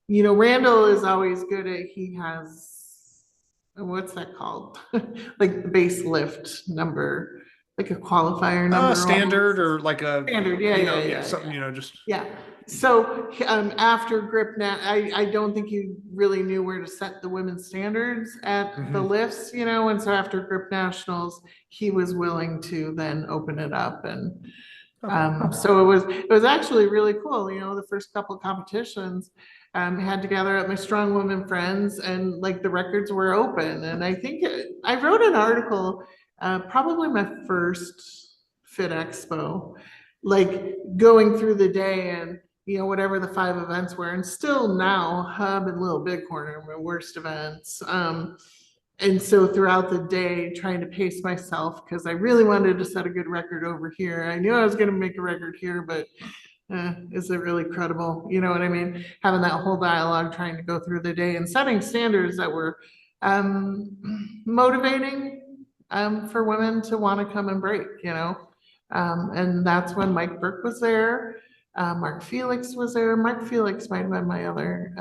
Randall is always good at, he has, what's that called? Like the base lift number, like a qualifier number. Standard or like a Standard, yeah, something, just yeah. So after grip net, I don't think he really knew where to set the women's standards at the lifts, and so after grip nationals, he was willing to then open it up. And so it was actually really cool. The first couple competitions had to gather up my strong women friends, and like the records were open. And I think I wrote an article, probably my first Fit Expo, like going through the day and whatever the 5 events were, and still now Hub and Little Big Corner are my worst events. And so throughout the day, trying to pace myself because I really wanted to set a good record over here. I knew I was going to make a record here, but is it really credible? You know what I mean? Having that whole dialogue, trying to go through the day and setting standards that were motivating for women to want to come and break, and that's when Mike Burke was there. Mark Felix was there. Mark Felix might have been my other,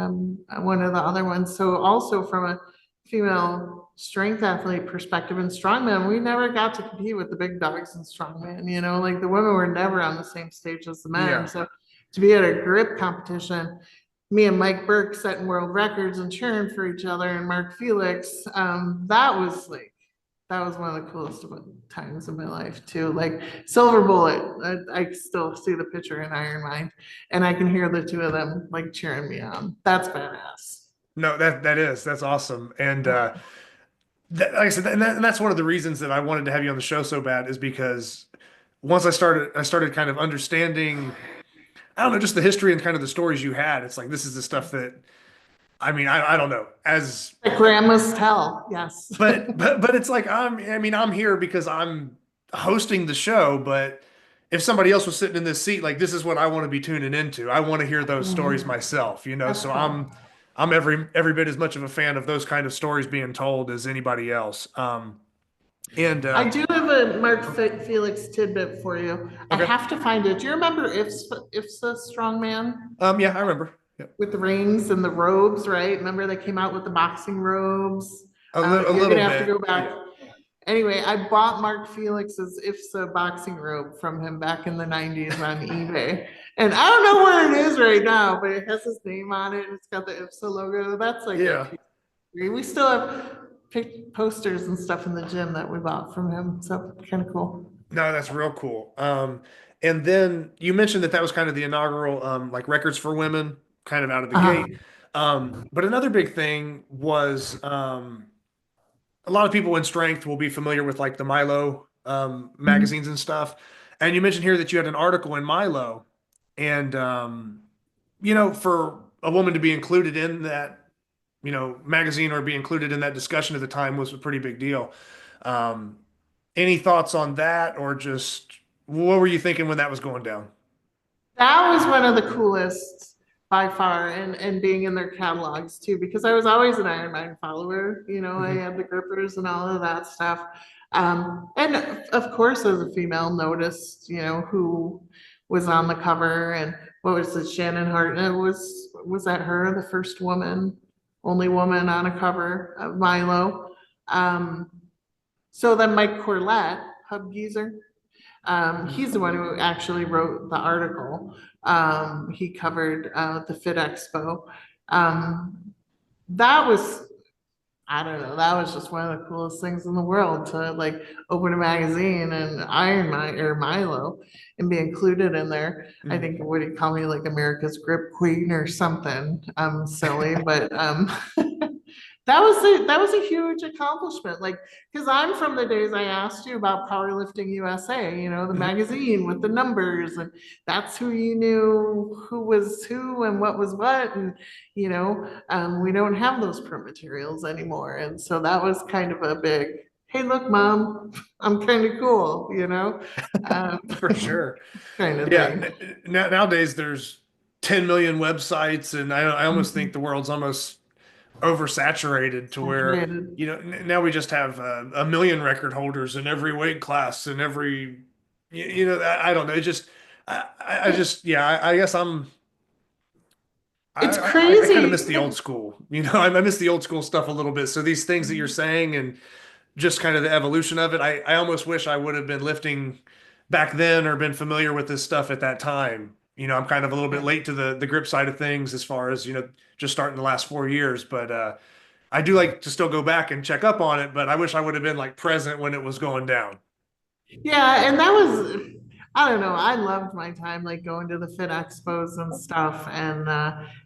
one of the other ones. So also from a female strength athlete perspective in strongman, we never got to compete with the big dogs in strongman. You know, like the women were never on the same stage as the men. Yeah. So to be at a grip competition, me and Mike Burke setting world records and cheering for each other, and Mark Felix, that was one of the coolest times of my life too. Like Silver Bullet, I still see the picture in Iron Mind, and I can hear the two of them like cheering me on. That's badass. No, that's awesome. And like I said, and that's one of the reasons that I wanted to have you on the show so bad, is because once I started kind of understanding, I don't know, just the history and kind of the stories you had. It's like, this is the stuff that, I mean, I don't know, as Like grandmas tell, yes. but it's like, I'm here because I'm hosting the show, but if somebody else was sitting in this seat, like, this is what I want to be tuning into. I want to hear those stories myself, you know. That's So cool. I'm every bit as much of a fan of those kind of stories being told as anybody else. And I do have a Felix tidbit for you. I Okay. have to find it. Do you remember IFSA Strongman Yeah, I remember. Yeah. with the rings and the robes, right? Remember they came out with the boxing robes? A You're little gonna have to bit. go back. Anyway, I bought Mark Felix's IFSA boxing robe from him back in the 90s on eBay. And I don't know where it is right now, but it has his name on it. And it's got the IFSA logo. That's like, Yeah. we still have posters and stuff in the gym that we bought from him. So kind of cool. No, that's real cool. And then you mentioned that was kind of the inaugural, like, records for women, kind of out of the gate. But another big thing was, a lot of people in strength will be familiar with like the MILO magazines and stuff. And you mentioned here that you had an article in MILO, and you know, for a woman to be included in that, you know, magazine, or be included in that discussion at the time, was a pretty big deal. Um, any thoughts on that, or just what were you thinking when that was going down? That was one of the coolest by far, and being in their catalogs too, because I was always an Iron Man follower. You know, I had the grippers and all of that stuff. And of course, as a female, noticed, you know, who was on the cover, and what was it, Shannon Hartnett was that her, the first woman, only woman on a cover of MILO. So then Mike Corlett, Hub Geezer, he's the one who actually wrote the article. He covered the Fit Expo. That was, I don't know, that was just one of the coolest things in the world, to like open a magazine and Iron Man or MILO and be included in there. I think, what do you call me, like America's Grip Queen or something? I'm silly, but that was a huge accomplishment. Like, because I'm from the days I asked you about Powerlifting USA, you know, the magazine with the numbers, and that's who you knew who was who and what was what. And, you know, we don't have those print materials anymore. And so that was kind of a big, hey, look, mom, I'm kind of cool, you know? For sure. Kind of Yeah. thing. Nowadays there's 10 million websites, and I almost think the world's almost oversaturated to where, Saturated. you know, now we just have a million record holders in every weight class and every, you know, I don't know. It just, I just, yeah, I guess It's I crazy. kind of miss the old school, you know, I miss the old school stuff a little bit. So these things that you're saying, and just kind of the evolution of it, I almost wish I would have been lifting back then, or been familiar with this stuff at that time. You know, I'm kind of a little bit late to the grip side of things, as far as, you know, just starting the last 4 years. But I do like to still go back and check up on it, but I wish I would have been like present when it was going down. Yeah, and that was, I don't know, I loved my time like going to the Fit Expos and stuff. And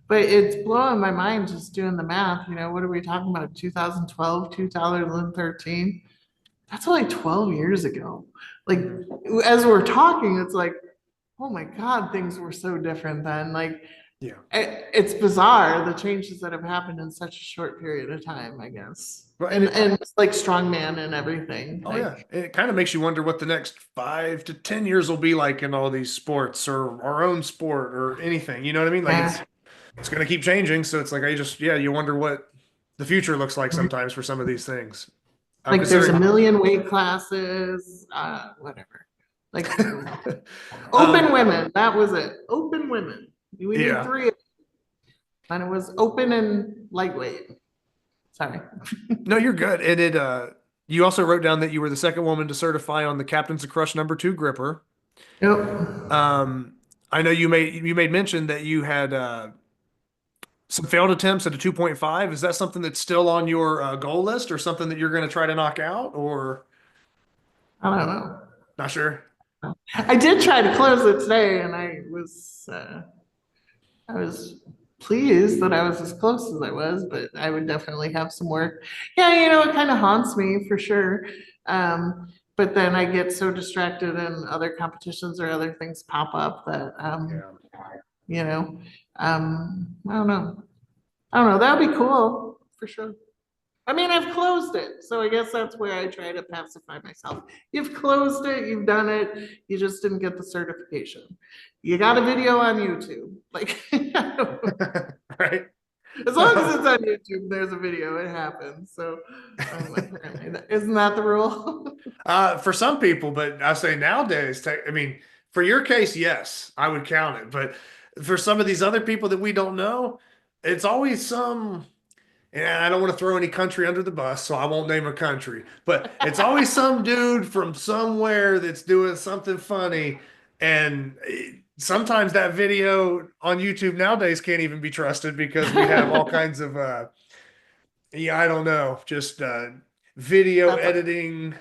but it's blowing my mind just doing the math. You know, what are we talking about? 2012, 2013? That's only 12 years ago. Like, as we're talking, it's like, oh my God, things were so different then. Like, Yeah. it's bizarre, the changes that have happened in such a short period of time, I guess. Well, And it's like strongman and everything. Oh like, yeah, it kind of makes you wonder what the next 5 to 10 years will be like in all these sports, or our own sport, or anything. You know what I mean? Like, Yeah. it's going to keep changing. So it's like, you wonder what the future looks like sometimes for some of these things. Like there's a Considering- million weight classes, whatever. Like Um, open women, that was it. Open women. We need Yeah. 3 of them. And it was open and lightweight. Sorry. No, you're good. And you also wrote down that you were the second woman to certify on the Captain's of Crush #2 gripper. Yep. Um, I know you made mention that you had some failed attempts at a 2.5. Is that something that's still on your goal list, or something that you're going to try to knock out, or I don't know. not sure? I did try to close it today, and I was pleased that I was as close as I was, but I would definitely have some work. Yeah, it kind of haunts me for sure. But then I get so distracted and other competitions or other things pop up that, you know, I don't know. I don't know. That would be cool for sure. I mean, I've closed it, so I guess that's where I try to pacify myself. You've closed it, you've done it, you just didn't get the certification. You got a video on YouTube. Like, Right. as long as it's on YouTube, there's a video, it happens. So, apparently, isn't that the rule? For some people, but I say nowadays, I mean, for your case, yes, I would count it. But for some of these other people that we don't know, it's always some. And I don't want to throw any country under the bus, so I won't name a country. But it's always some dude from somewhere that's doing something funny. And sometimes that video on YouTube nowadays can't even be trusted because we have all kinds of, I don't know, just video editing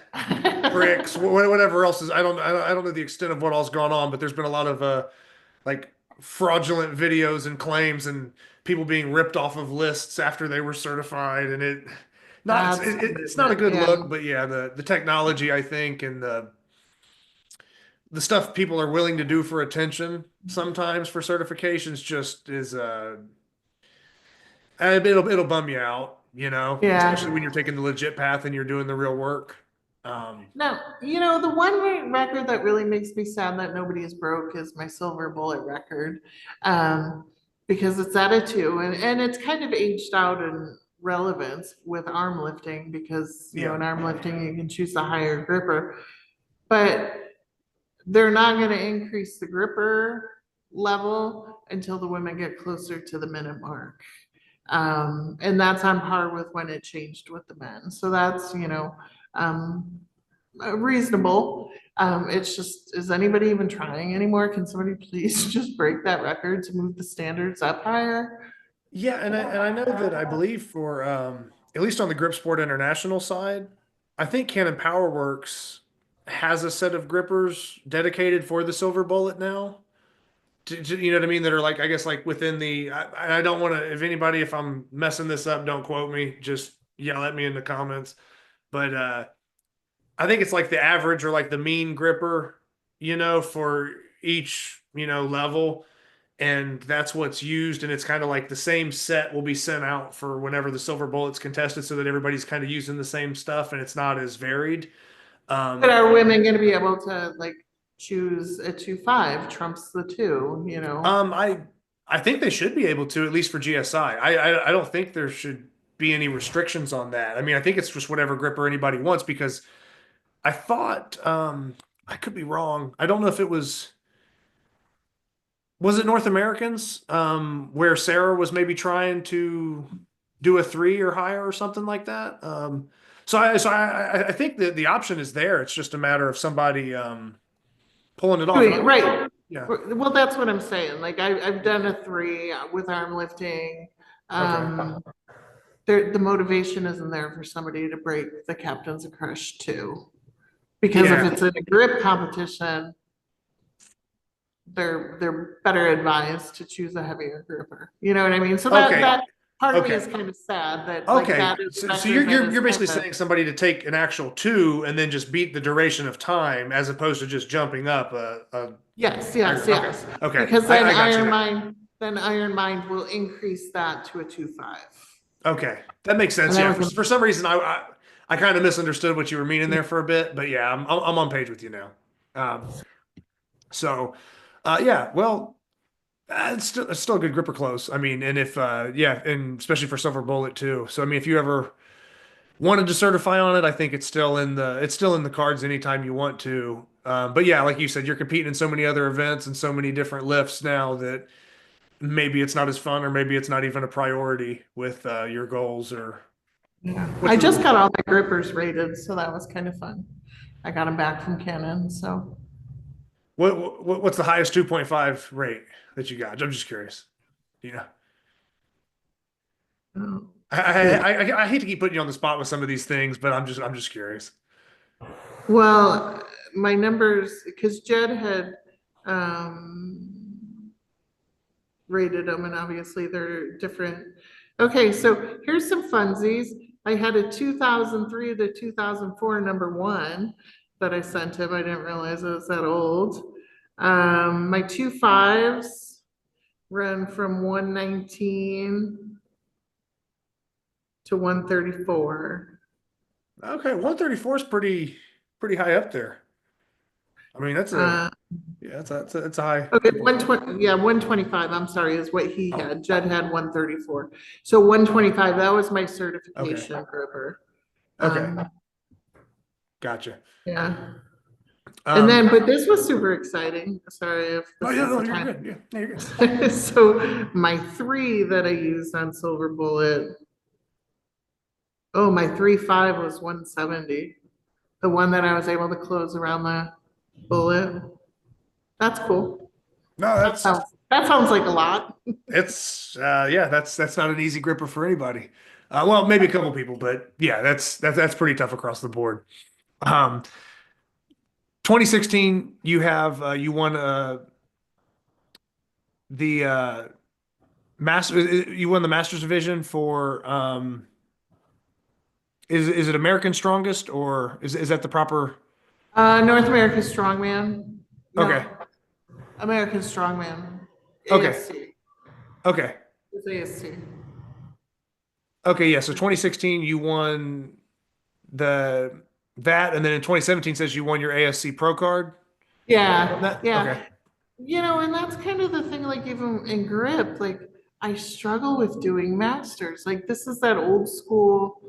tricks, whatever else is. I don't know the extent of what all's gone on, but there's been a lot of like fraudulent videos and claims and people being ripped off of lists after they were certified, and it's not a good look. But yeah, the technology, I think, and the stuff people are willing to do for attention sometimes for certifications just is it'll bum you out, Yeah. especially when you're taking the legit path and you're doing the real work. Now, the one record that really makes me sad that nobody has broke is my silver bullet record. Because it's at a 2 and it's kind of aged out in relevance with arm lifting because, in arm lifting, you can choose the higher gripper, but they're not going to increase the gripper level until the women get closer to the minute mark. And that's on par with when it changed with the men. So that's, reasonable. It's just, is anybody even trying anymore? Can somebody please just break that record to move the standards up higher? Yeah, and I know that I believe for at least on the Grip Sport International side, I think Canon PowerWorks has a set of grippers dedicated for the silver bullet now. You know what I mean? That are like, I guess, like within the. I don't want to. If I'm messing this up, don't quote me. Just yell at me in the comments. But I think it's like the average or like the mean gripper, for each level, and that's what's used. And it's kind of like the same set will be sent out for whenever the silver bullet's contested, so that everybody's kind of using the same stuff and it's not as varied. But are women going to be able to choose a 2.5 trumps the 2? I think they should be able to, at least for GSI. I don't think there should be any restrictions on that. I mean, I think it's just whatever gripper anybody wants, because I thought I could be wrong. I don't know if it was it North Americans where Sarah was maybe trying to do a 3 or higher or something like that. So I think that the option is there. It's just a matter of somebody pulling it off. Right. Yeah. Well, that's what I'm saying. I've done a 3 with arm lifting. The motivation isn't there for somebody to break the Captain's of Crush 2. Because if it's in a grip competition, they're better advised to choose a heavier gripper. You know what I mean? So that part of me is kind of sad that that is so you're basically saying somebody to take an actual 2 and then just beat the duration of time as opposed to just jumping up yes. Okay. Because then Iron Mind will increase that to a 2.5. Okay, that makes sense. Yeah, for some reason I kind of misunderstood what you were meaning there for a bit, but yeah, I'm on page with you now. Well, it's still a good gripper close. I mean, and if and especially for silver bullet too. So I mean, if you ever wanted to certify on it, I think it's still in the cards anytime you want to. But yeah, like you said, you're competing in so many other events and so many different lifts now that maybe it's not as fun, or maybe it's not even a priority with your goals or Yeah. I just got all my grippers rated, so that was kind of fun. I got them back from Canon, so. What's the highest 2.5 rate that you got? I'm just curious. Yeah. Oh. I hate to keep putting you on the spot with some of these things, but I'm just curious. Well, my numbers, because Jed had um, rated them, and obviously they're different. Okay, so here's some funsies. I had a 2003 to 2004 #1 that I sent him. I didn't realize it was that old. My 2.5s run from 119 to 134. Okay, 134 is pretty high up there. I mean, that's Uh, it's a high. Okay, 120, yeah, 125, I'm sorry, is what he had. Judd had 134. So 125, that was my certification gripper. Okay, gotcha. Yeah. And then, but this was super exciting. Sorry if Oh this yeah, is no, the you're time. good. Yeah, you're good. So my 3 that I used on Silver Bullet, oh, my 3.5 was 170. The one that I was able to close around the bullet. That's cool. No, That sounds like a lot. it's yeah, that's not an easy gripper for anybody. Well, maybe a couple people, but yeah, that's pretty tough across the board. Um, 2016, you won the you won the Masters division for is it American Strongest or is that the proper? North American Strongman. No, Okay, American Strongman. okay, ASC. okay, It's ASC. okay. Yeah, so 2016 you won that, and then in 2017 says you won your ASC Pro Card. Yeah, That yeah. okay. And that's kind of the thing, like even in grip, like I struggle with doing masters. Like this is that old school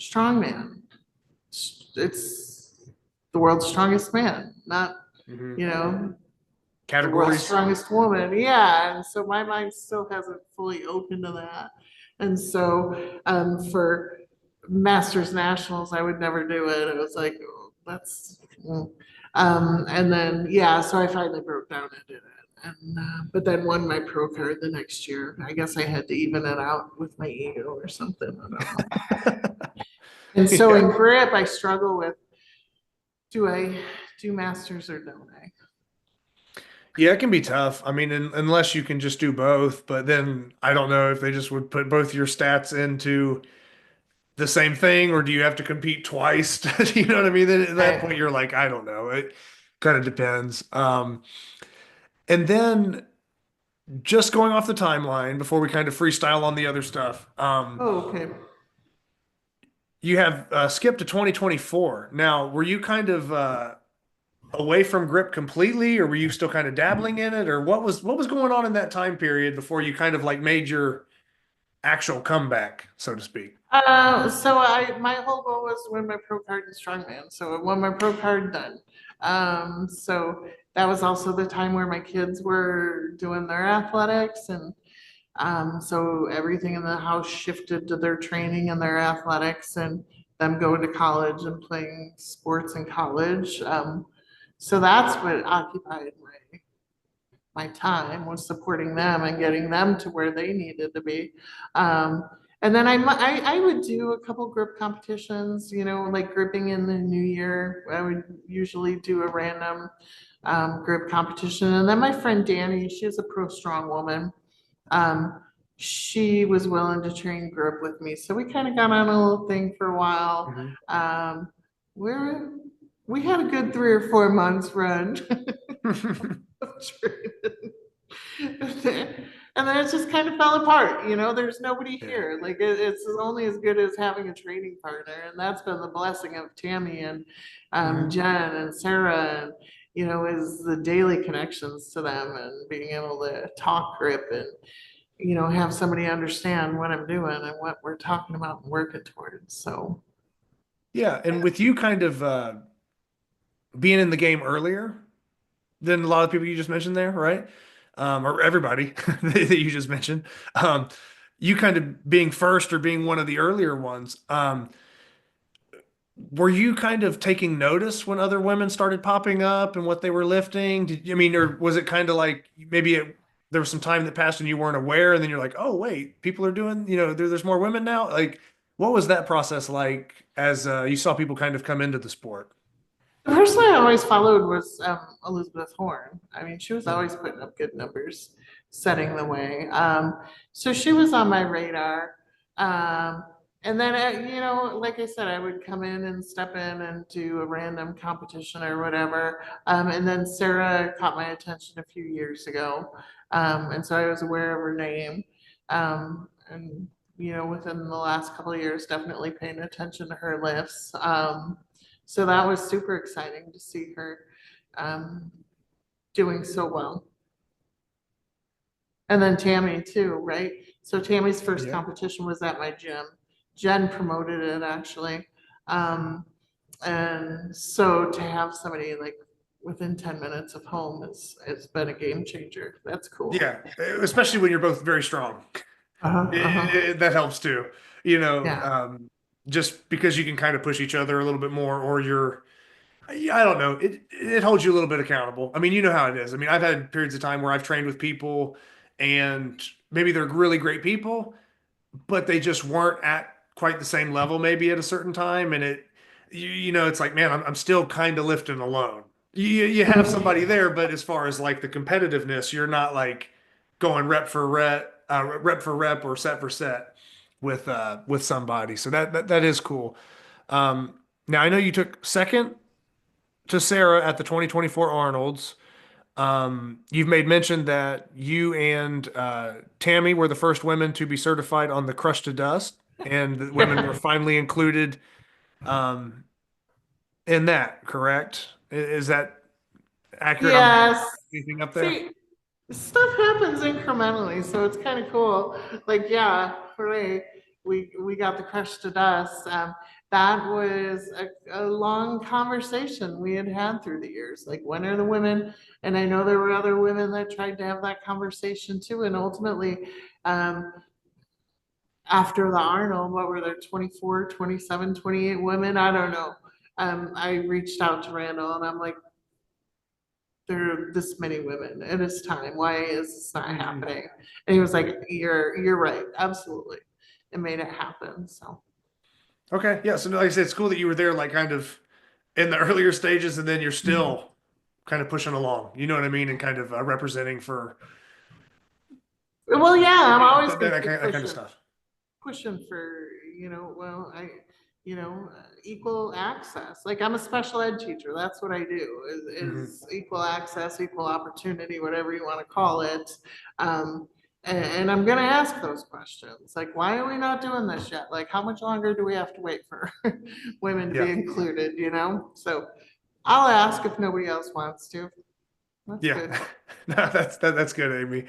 strongman. It's the world's strongest man, not, Mhm. you know, the world's Categories. strongest woman. Yeah. And so my mind still hasn't fully opened to that. And so for Masters Nationals, I would never do it. It was like, oh, that's, and then, yeah, so I finally broke down and did it. And, but then won my pro card the next year. I guess I had to even it out with my ego or something. I don't know. And so in grip, I struggle with, do I do masters or don't I? Yeah, it can be tough. I mean, unless you can just do both, but then I don't know if they just would put both your stats into the same thing, or do you have to compete twice? You know what I mean? Then at that point, you're like, I don't know. It kind of depends. And then just going off the timeline before we kind of freestyle on the other stuff. Oh, okay. You have skipped to 2024. Now, were you kind of away from grip completely, or were you still kind of dabbling in it, or what was going on in that time period before you kind of like made your actual comeback, so to speak? So my whole goal was to win my pro card in strongman. So I won my pro card done. So that was also the time where my kids were doing their athletics, and so everything in the house shifted to their training and their athletics and them going to college and playing sports in college. So that's what occupied my time, was supporting them and getting them to where they needed to be. And then I would do a couple grip competitions, like gripping in the new year. I would usually do a random grip competition. And then my friend Danny, she's a pro strong woman. She was willing to train grip with me. So we kind of got on a little thing for a while. We're we had a good 3 or 4 months run of training. And then it just kind of fell apart. There's nobody here. Like it's only as good as having a training partner. And that's been the blessing of Tammy and Jen and Sarah, and is the daily connections to them and being able to talk grip and have somebody understand what I'm doing and what we're talking about and working towards. So Yeah, and with you kind of being in the game earlier than a lot of people you just mentioned there, right? Or everybody that you just mentioned. you kind of being first or being one of the earlier ones, were you kind of taking notice when other women started popping up and what they were lifting? I mean, or was it kind of like maybe there was some time that passed and you weren't aware, and then you're like, oh wait, people are doing, there's more women now. Like, what was that process like as you saw people kind of come into the sport? The person I always followed was Elizabeth Horn. I mean, she was always putting up good numbers, setting the way. So she was on my radar. And then, like I said, I would come in and step in and do a random competition or whatever. And then Sarah caught my attention a few years ago. And so I was aware of her name. And, within the last couple of years, definitely paying attention to her lifts. So that was super exciting to see her doing so well. And then Tammy too, right? So Tammy's first competition was at my gym. Jen promoted it actually. And so to have somebody like within 10 minutes of home it's been a game changer. That's cool. Yeah, especially when you're both very strong. That helps too. Just because you can kind of push each other a little bit more, or I don't know, it holds you a little bit accountable. I mean, you know how it is. I mean, I've had periods of time where I've trained with people and maybe they're really great people, but they just weren't at quite the same level maybe at a certain time. And it's like, man, I'm still kind of lifting alone. You have somebody there, but as far as like the competitiveness, you're not like going rep for rep or set for set with somebody. So that is cool. Now I know you took second to Sarah at the 2024 Arnold's. You've made mention that you and Tammy were the first women to be certified on the Crush to Dust, and the women were finally included in that, correct? Is that accurate? Yes. Anything up there? See, stuff happens incrementally, so it's kind of cool. Like, yeah, hooray, we got the Crush to Dust. That was a long conversation we had through the years. Like, when are the women? And I know there were other women that tried to have that conversation too. And ultimately, after the Arnold, what were there, 24, 27, 28 women? I don't know. I reached out to Randall and I'm like, there are this many women. It is time. Why is this not happening? And he was like, you're right. Absolutely. It made it happen. So. Okay. Yeah. So like I said, it's cool that you were there, like kind of in the earlier stages, and then you're still kind of pushing along, you know what I mean? And kind of representing for. Well, yeah, I'm always that kind of stuff. Pushing for, equal access. Like, I'm a special ed teacher. That's what I do is equal access, equal opportunity, whatever you want to call it. And I'm going to ask those questions. Like, why are we not doing this yet? Like, how much longer do we have to wait for women to be included, So I'll ask if nobody else wants to. That's good. No, that's good, Amy.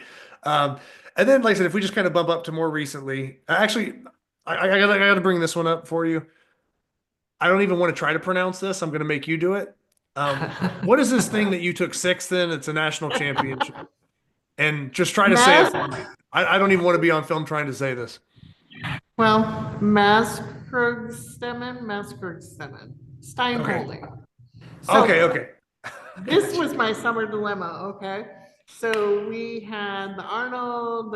And then, like I said, if we just kind of bump up to more recently, actually, I got to bring this one up for you. I don't even want to try to pronounce this. I'm going to make you do it. What is this thing that you took sixth in? It's a national championship. And just try to say it for me. I don't even want to be on film trying to say this. Well, Maskrugstemen, Steinholding. Okay. So okay. This was my summer dilemma, okay? So we had the Arnold,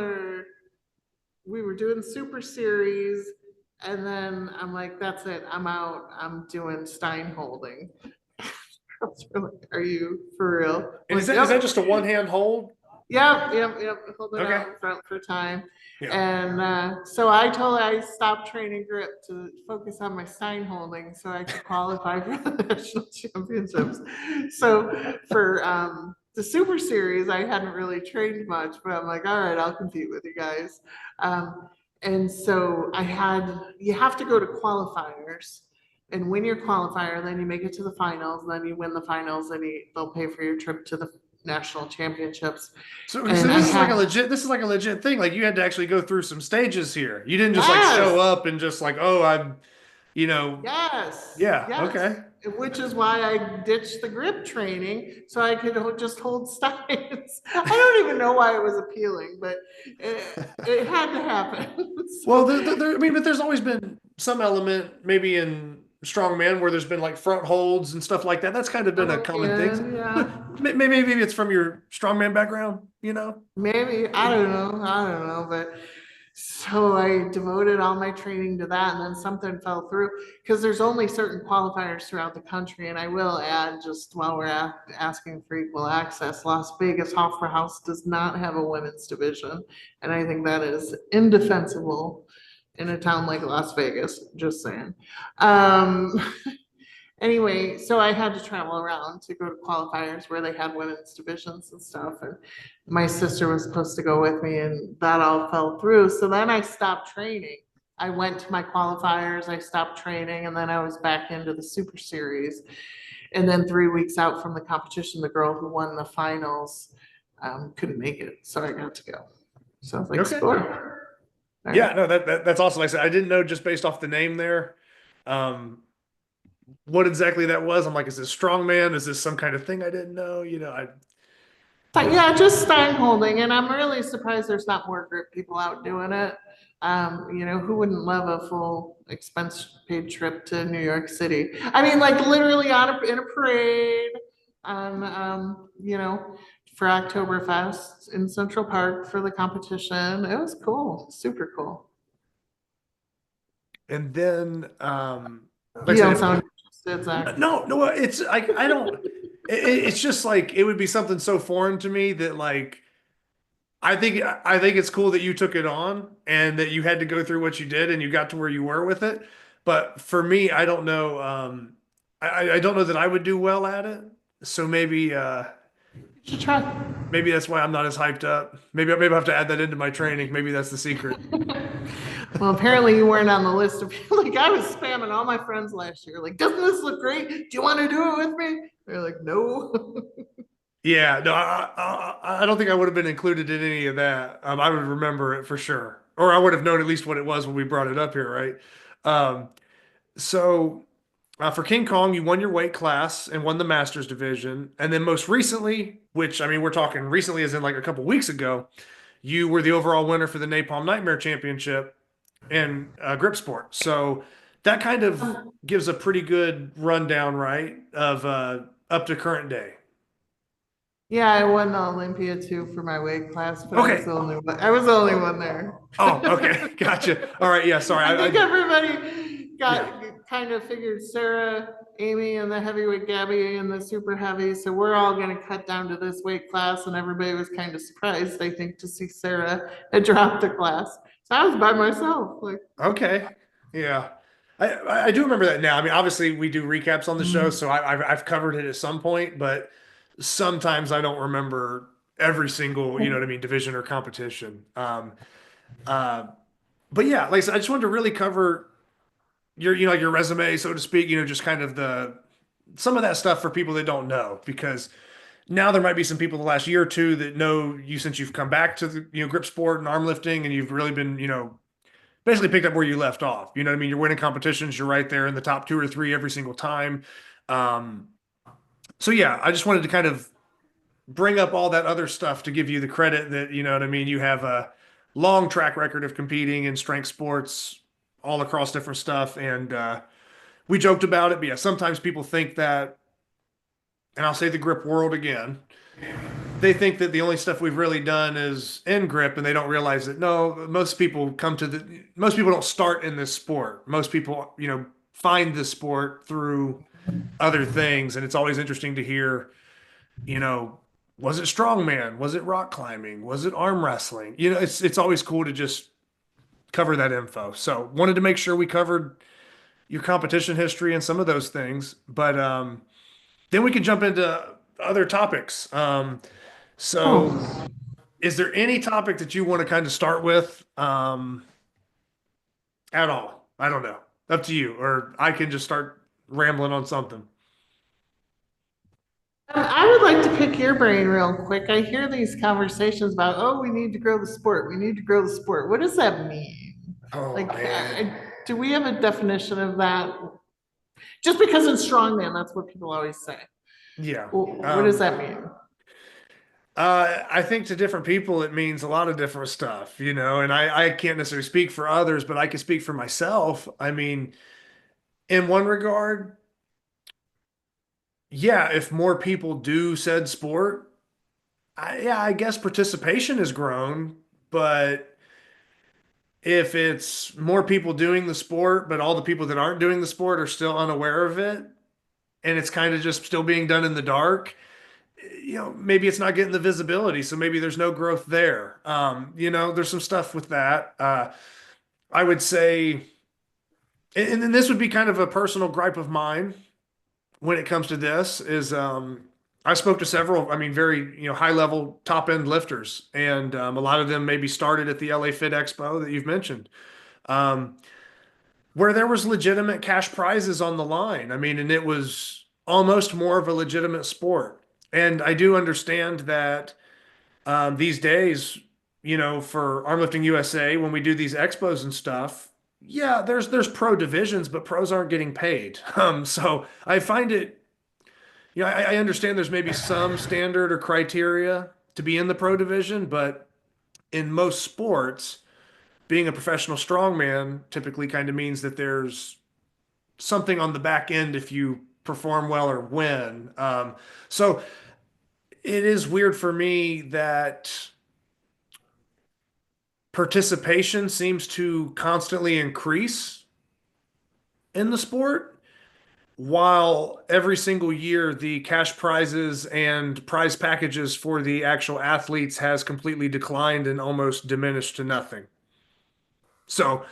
we were doing Super Series, and then I'm like, that's it, I'm out, I'm doing Steinholding. Are you for real? And is that just a one-hand hold? Yep. Hold it out in front for time. Yeah. And so I stopped training grip to focus on my Steinholding so I could qualify for the national championships. So for the Super Series, I hadn't really trained much, but I'm like, all right, I'll compete with you guys. And so you have to go to qualifiers and win your qualifier, then you make it to the finals, then you win the finals, and they'll pay for your trip to the national championships. So this is like a legit thing. Like, you had to actually go through some stages here. You didn't just like show up and just like, oh, I'm, Yes. Yeah. Yes. Okay. Which is why I ditched the grip training so I could just hold steins. I don't even know why it was appealing, but it had to happen. Well, I mean, but there's always been some element, maybe in strongman, where there's been like front holds and stuff like that. That's kind of been a common thing. Yeah. Maybe it's from your strongman background, Maybe, I don't know, but so I devoted all my training to that and then something fell through because there's only certain qualifiers throughout the country. And I will add, just while we're asking for equal access, Las Vegas Hofstra House does not have a women's division. And I think that is indefensible in a town like Las Vegas, just saying. Anyway, so I had to travel around to go to qualifiers where they had women's divisions and stuff. And my sister was supposed to go with me and that all fell through. So then I stopped training. I went to my qualifiers, I stopped training, and then I was back into the super series. And then 3 weeks out from the competition, the girl who won the finals couldn't make it. So I got to go. So I was like, Okay. score. Yeah, no, that's awesome. Like I said, I didn't know just based off the name there. What exactly that was. I'm like, is this strongman? Is this some kind of thing I didn't know? Yeah, just Steinholding, and I'm really surprised there's not more grip people out doing it. Who wouldn't love a full expense paid trip to New York City? I mean, like literally in a parade, for Oktoberfest in Central Park for the competition. It was cool, super cool. And then, You don't sound interested, Zach. no, it's I don't. It's just like it would be something so foreign to me that like I think it's cool that you took it on and that you had to go through what you did and you got to where you were with it. But for me, I don't know. I don't know that I would do well at it. So maybe You should try. maybe that's why I'm not as hyped up. Maybe I have to add that into my training. Maybe that's the secret. Well, apparently you weren't on the list of people. Like I was spamming all my friends last year. Like, doesn't this look great? Do you want to do it with me? They're like, no. Yeah, no, I don't think I would have been included in any of that. I would remember it for sure, or I would have known at least what it was when we brought it up here, right? So for King Kong, you won your weight class and won the Masters division, and then most recently, which I mean, we're talking recently, as in like a couple weeks ago, you were the overall winner for the Napalm Nightmare Championship in grip sport. So that kind of gives a pretty good rundown, right, of up to current day. Yeah, I won the Olympia too for my weight class, but Okay. I was the only one there. Oh, okay. Gotcha. All right. Yeah. Sorry. I think everybody kind of figured Sarah, Amy, and the heavyweight Gabby and the super heavy. So we're all going to cut down to this weight class, and everybody was kind of surprised, I think, to see Sarah had dropped a class. So I was by myself. Like, okay. Yeah. I do remember that now. I mean, obviously we do recaps on the show, so I've covered it at some point, but sometimes I don't remember every single, division or competition. But yeah, like I said, I just wanted to really cover your resume, so to speak, just kind of some of that stuff for people that don't know, because now there might be some people the last year or two that know you since you've come back to the, grip sport and arm lifting, and you've really been, basically picked up where you left off. You know what I mean? You're winning competitions. You're right there in the top 2 or 3 every single time. So yeah, I just wanted to kind of bring up all that other stuff to give you the credit that, you know what I mean? You have a long track record of competing in strength sports all across different stuff. And we joked about it, but yeah, sometimes people think that, and I'll say the grip world again, they think that the only stuff we've really done is in grip, and they don't realize that no, most people don't start in this sport. Most people, find this sport through other things. And it's always interesting to hear, was it strongman? Was it rock climbing? Was it arm wrestling? It's always cool to just cover that info. So wanted to make sure we covered your competition history and some of those things, but then we can jump into other topics. Is there any topic that you want to kind of start with at all? I don't know. Up to you, or I can just start rambling on something. I would like to pick your brain real quick. I hear these conversations about, oh, we need to grow the sport. We need to grow the sport. What does that mean? Oh, Like, man. Do we have a definition of that? Just because it's strongman, that's what people always say. Yeah. What does that mean? I think to different people, it means a lot of different stuff, you know, and I can't necessarily speak for others, but I can speak for myself. I mean, in one regard, yeah, if more people do said sport, I guess participation has grown, but if it's more people doing the sport, but all the people that aren't doing the sport are still unaware of it, and it's kind of just still being done in the dark, you know, maybe it's not getting the visibility, so maybe there's no growth there. You know, there's some stuff with that. I would say, and then this would be kind of a personal gripe of mine when it comes to this is I spoke to several, I mean, very, you know, high level top end lifters, and a lot of them maybe started at the LA Fit Expo that you've mentioned, um, where there was legitimate cash prizes on the line. I mean, and it was almost more of a legitimate sport. And I do understand that these days, you know, for Armlifting USA, when we do these expos and stuff, yeah, there's pro divisions, but pros aren't getting paid. So I find it, you know, I understand there's maybe some standard or criteria to be in the pro division, but in most sports, being a professional strongman typically kind of means that there's something on the back end if you perform well or win. So it is weird for me that participation seems to constantly increase in the sport, while every single year the cash prizes and prize packages for the actual athletes has completely declined and almost diminished to nothing. So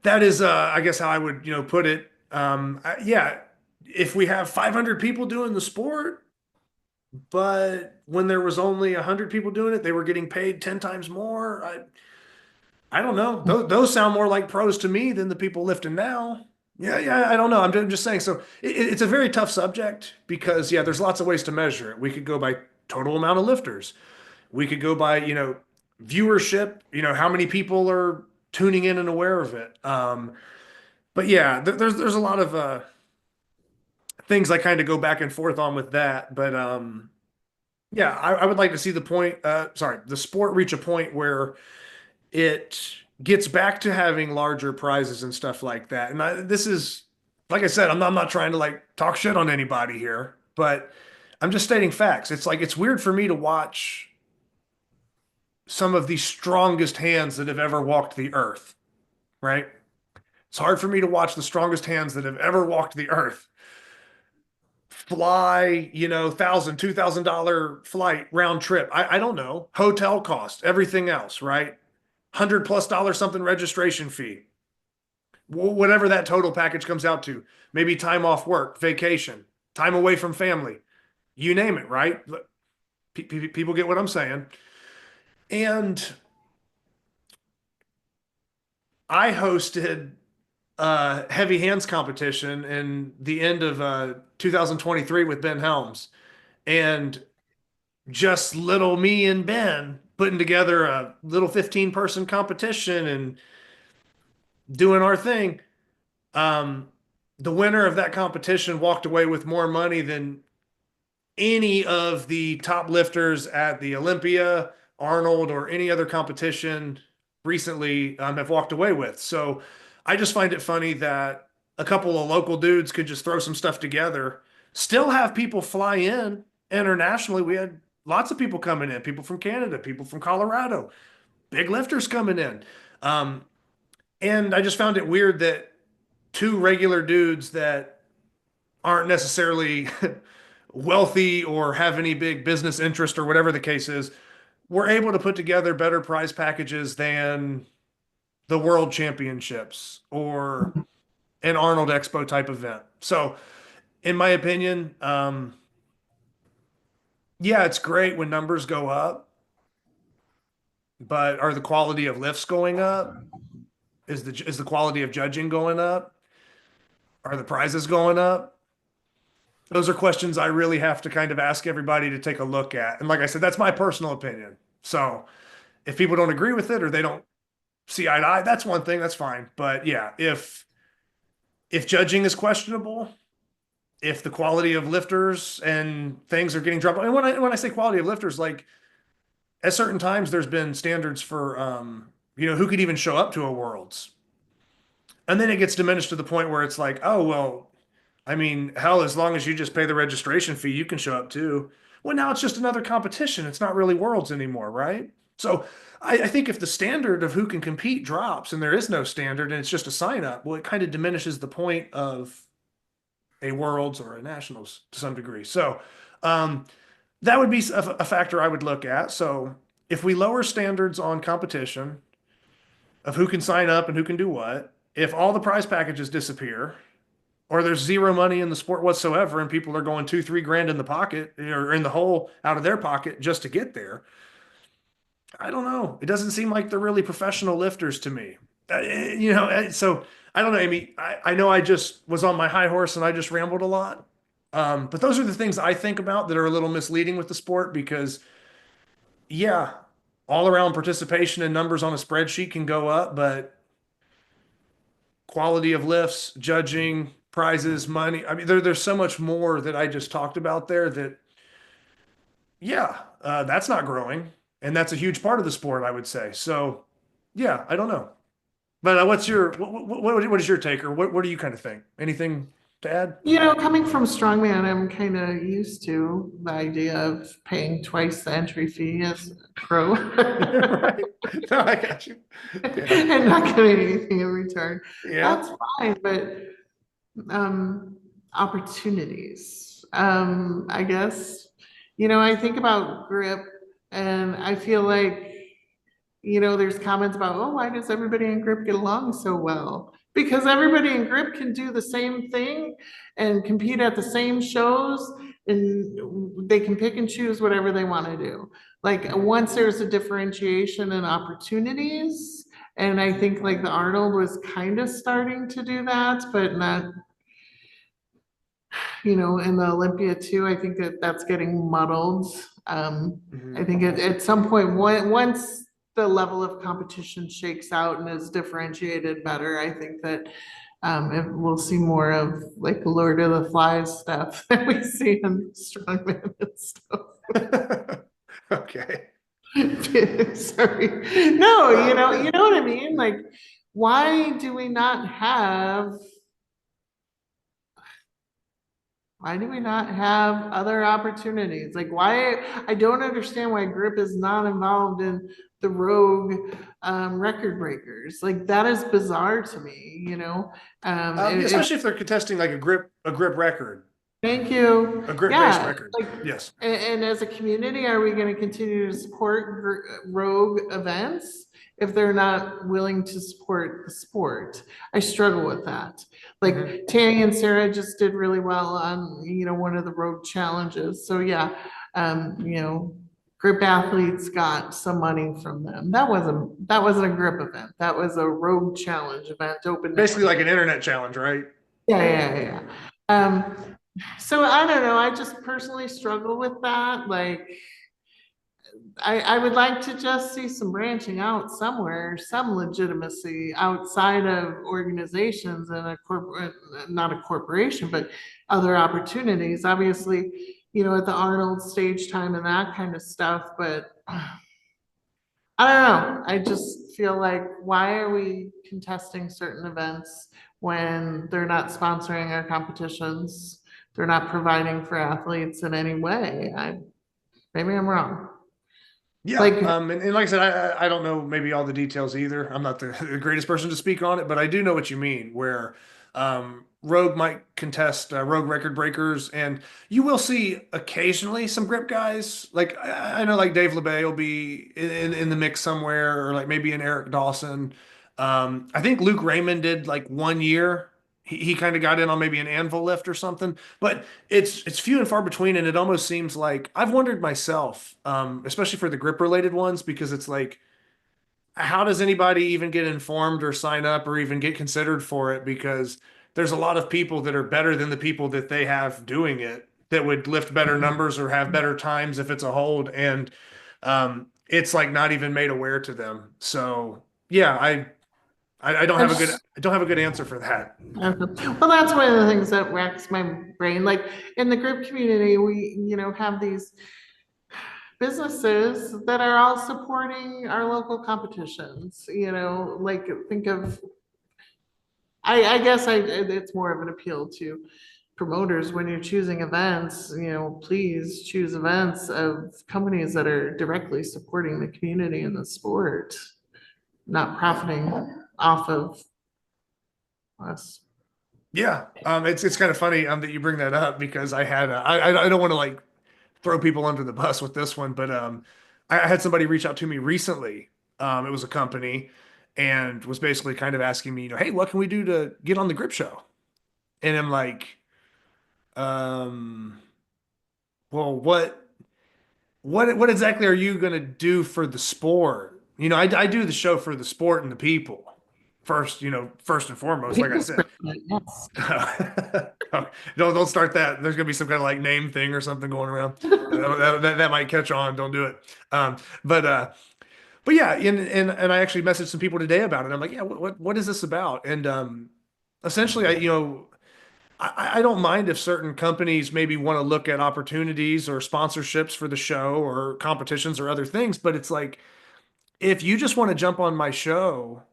that is, I guess, how I would, you know, put it. Yeah, if we have 500 people doing the sport, but when there was only 100 people doing it, they were getting paid 10 times more. I don't know. Those sound more like pros to me than the people lifting now. Yeah, I don't know. I'm just saying. So it's a very tough subject because, yeah, there's lots of ways to measure it. We could go by total amount of lifters. We could go by, you know, viewership, you know, how many people are tuning in and aware of it. But yeah, there's a lot of things I kind of go back and forth on with that. But yeah, I would like to see the sport reach a point where it gets back to having larger prizes and stuff like that. And this is, like I said, I'm not trying to like talk shit on anybody here, but I'm just stating facts. It's like, it's weird for me to watch some of the strongest hands that have ever walked the earth, right? It's hard for me to watch the strongest hands that have ever walked the earth fly, you know, $1,000, $2,000 flight round trip. I don't know, hotel cost, everything else, right? $100+ something registration fee, whatever that total package comes out to. Maybe time off work, vacation, time away from family, you name it, right? People get what I'm saying. And I hosted a heavy hands competition in the end of 2023 with Ben Helms, and just little me and Ben putting together a little 15-person competition and doing our thing. The winner of that competition walked away with more money than any of the top lifters at the Olympia, Arnold, or any other competition recently have walked away with. So I just find it funny that a couple of local dudes could just throw some stuff together, still have people fly in internationally. We had lots of people coming in, people from Canada, people from Colorado, big lifters coming in. And I just found it weird that two regular dudes that aren't necessarily wealthy or have any big business interest or whatever the case is were able to put together better prize packages than the World Championships or an Arnold Expo type event. So in my opinion, yeah, it's great when numbers go up, but are the quality of lifts going up? Is the quality of judging going up? Are the prizes going up? Those are questions I really have to kind of ask everybody to take a look at. And like I said, that's my personal opinion. So if people don't agree with it or they don't see eye to eye, that's one thing, that's fine. But yeah, if if judging is questionable, if the quality of lifters and things are getting dropped. And when I say quality of lifters, like at certain times there's been standards for who could even show up to a worlds. And then it gets diminished to the point where it's like, oh well, I mean, hell, as long as you just pay the registration fee, you can show up too. Well, now it's just another competition. It's not really worlds anymore, right? So I think if the standard of who can compete drops and there is no standard and it's just a sign up, well, it kind of diminishes the point of a worlds or a nationals to some degree. So that would be a factor I would look at. So if we lower standards on competition of who can sign up and who can do what, if all the prize packages disappear, or there's zero money in the sport whatsoever, and people are going 2-3 grand in the pocket or in the hole out of their pocket just to get there. I don't know. It doesn't seem like they're really professional lifters to me. So I don't know, Amy. I know I just was on my high horse and I just rambled a lot. But those are the things I think about that are a little misleading with the sport because, yeah, all around participation and numbers on a spreadsheet can go up, but quality of lifts, judging, prizes, money. I mean, there's so much more that I just talked about there that, yeah, that's not growing. And that's a huge part of the sport, I would say. So, yeah, I don't know. But what is your take or what do you kind of think? Anything to add? Coming from Strongman, I'm kind of used to the idea of paying twice the entry fee as a pro. Right. No, I got you. Yeah. And not getting anything in return. Yeah. That's fine, but opportunities. I guess, I think about grip and I feel like, there's comments about, oh, why does everybody in grip get along so well? Because everybody in grip can do the same thing and compete at the same shows and they can pick and choose whatever they want to do. Like once there's a differentiation and opportunities, and I think like the Arnold was kind of starting to do that, but not, in the Olympia too, I think that's getting muddled. I think at some point, once the level of competition shakes out and is differentiated better, I think that we'll see more of like Lord of the Flies stuff that we see in Strongman and stuff. Okay. Sorry. No, you know what I mean? Like, why do we not have other opportunities? Like why, I don't understand why grip is not involved in the rogue record breakers. Like that is bizarre to me, Especially if they're contesting like a grip record. Thank you. A grip-based record. Like, yes. And as a community, are we going to continue to support rogue events if they're not willing to support the sport? I struggle with that. Like Tanny and Sarah just did really well on, one of the rogue challenges. So yeah, grip athletes got some money from them. That wasn't a grip event. That was a rogue challenge event. Open. Basically like an internet challenge, right? Yeah. So I don't know. I just personally struggle with that. Like, I would like to just see some branching out somewhere, some legitimacy outside of organizations and not a corporation, but other opportunities. Obviously, at the Arnold stage time and that kind of stuff. But I don't know. I just feel like, why are we contesting certain events when they're not sponsoring our competitions? They're not providing for athletes in any way. Maybe I'm wrong. Yeah. And like I said, I don't know maybe all the details either. I'm not the greatest person to speak on it, but I do know what you mean where rogue might contest rogue record breakers, and you will see occasionally some grip guys. Like I know like Dave LeBay will be in the mix somewhere, or like maybe an Eric Dawson. I think Luke Raymond did like 1 year. He kind of got in on maybe an anvil lift or something, but it's few and far between. And it almost seems like I've wondered myself, especially for the grip related ones, because it's like, how does anybody even get informed or sign up or even get considered for it? Because there's a lot of people that are better than the people that they have doing it that would lift better numbers or have better times if it's a hold. And it's like not even made aware to them. So yeah, I don't have a good answer for that. Okay. Well, that's one of the things that racks my brain. Like in the group community, we, have these businesses that are all supporting our local competitions, like think of, I guess it's more of an appeal to promoters when you're choosing events, please choose events of companies that are directly supporting the community and the sport, not profiting off of us. Yeah, it's kind of funny that you bring that up because I had I don't want to like throw people under the bus with this one, but I had somebody reach out to me recently. It was a company and was basically kind of asking me, hey, what can we do to get on the grip show? And I'm like, well, what exactly are you gonna do for the sport? I do the show for the sport and the people first, first and foremost, like I said. Yes. Don't start that. There's gonna be some kind of like name thing or something going around. That might catch on. Don't do it. But yeah, and I actually messaged some people today about it. I'm like, yeah, what is this about? And essentially, I don't mind if certain companies maybe want to look at opportunities or sponsorships for the show or competitions or other things, but it's like if you just want to jump on my show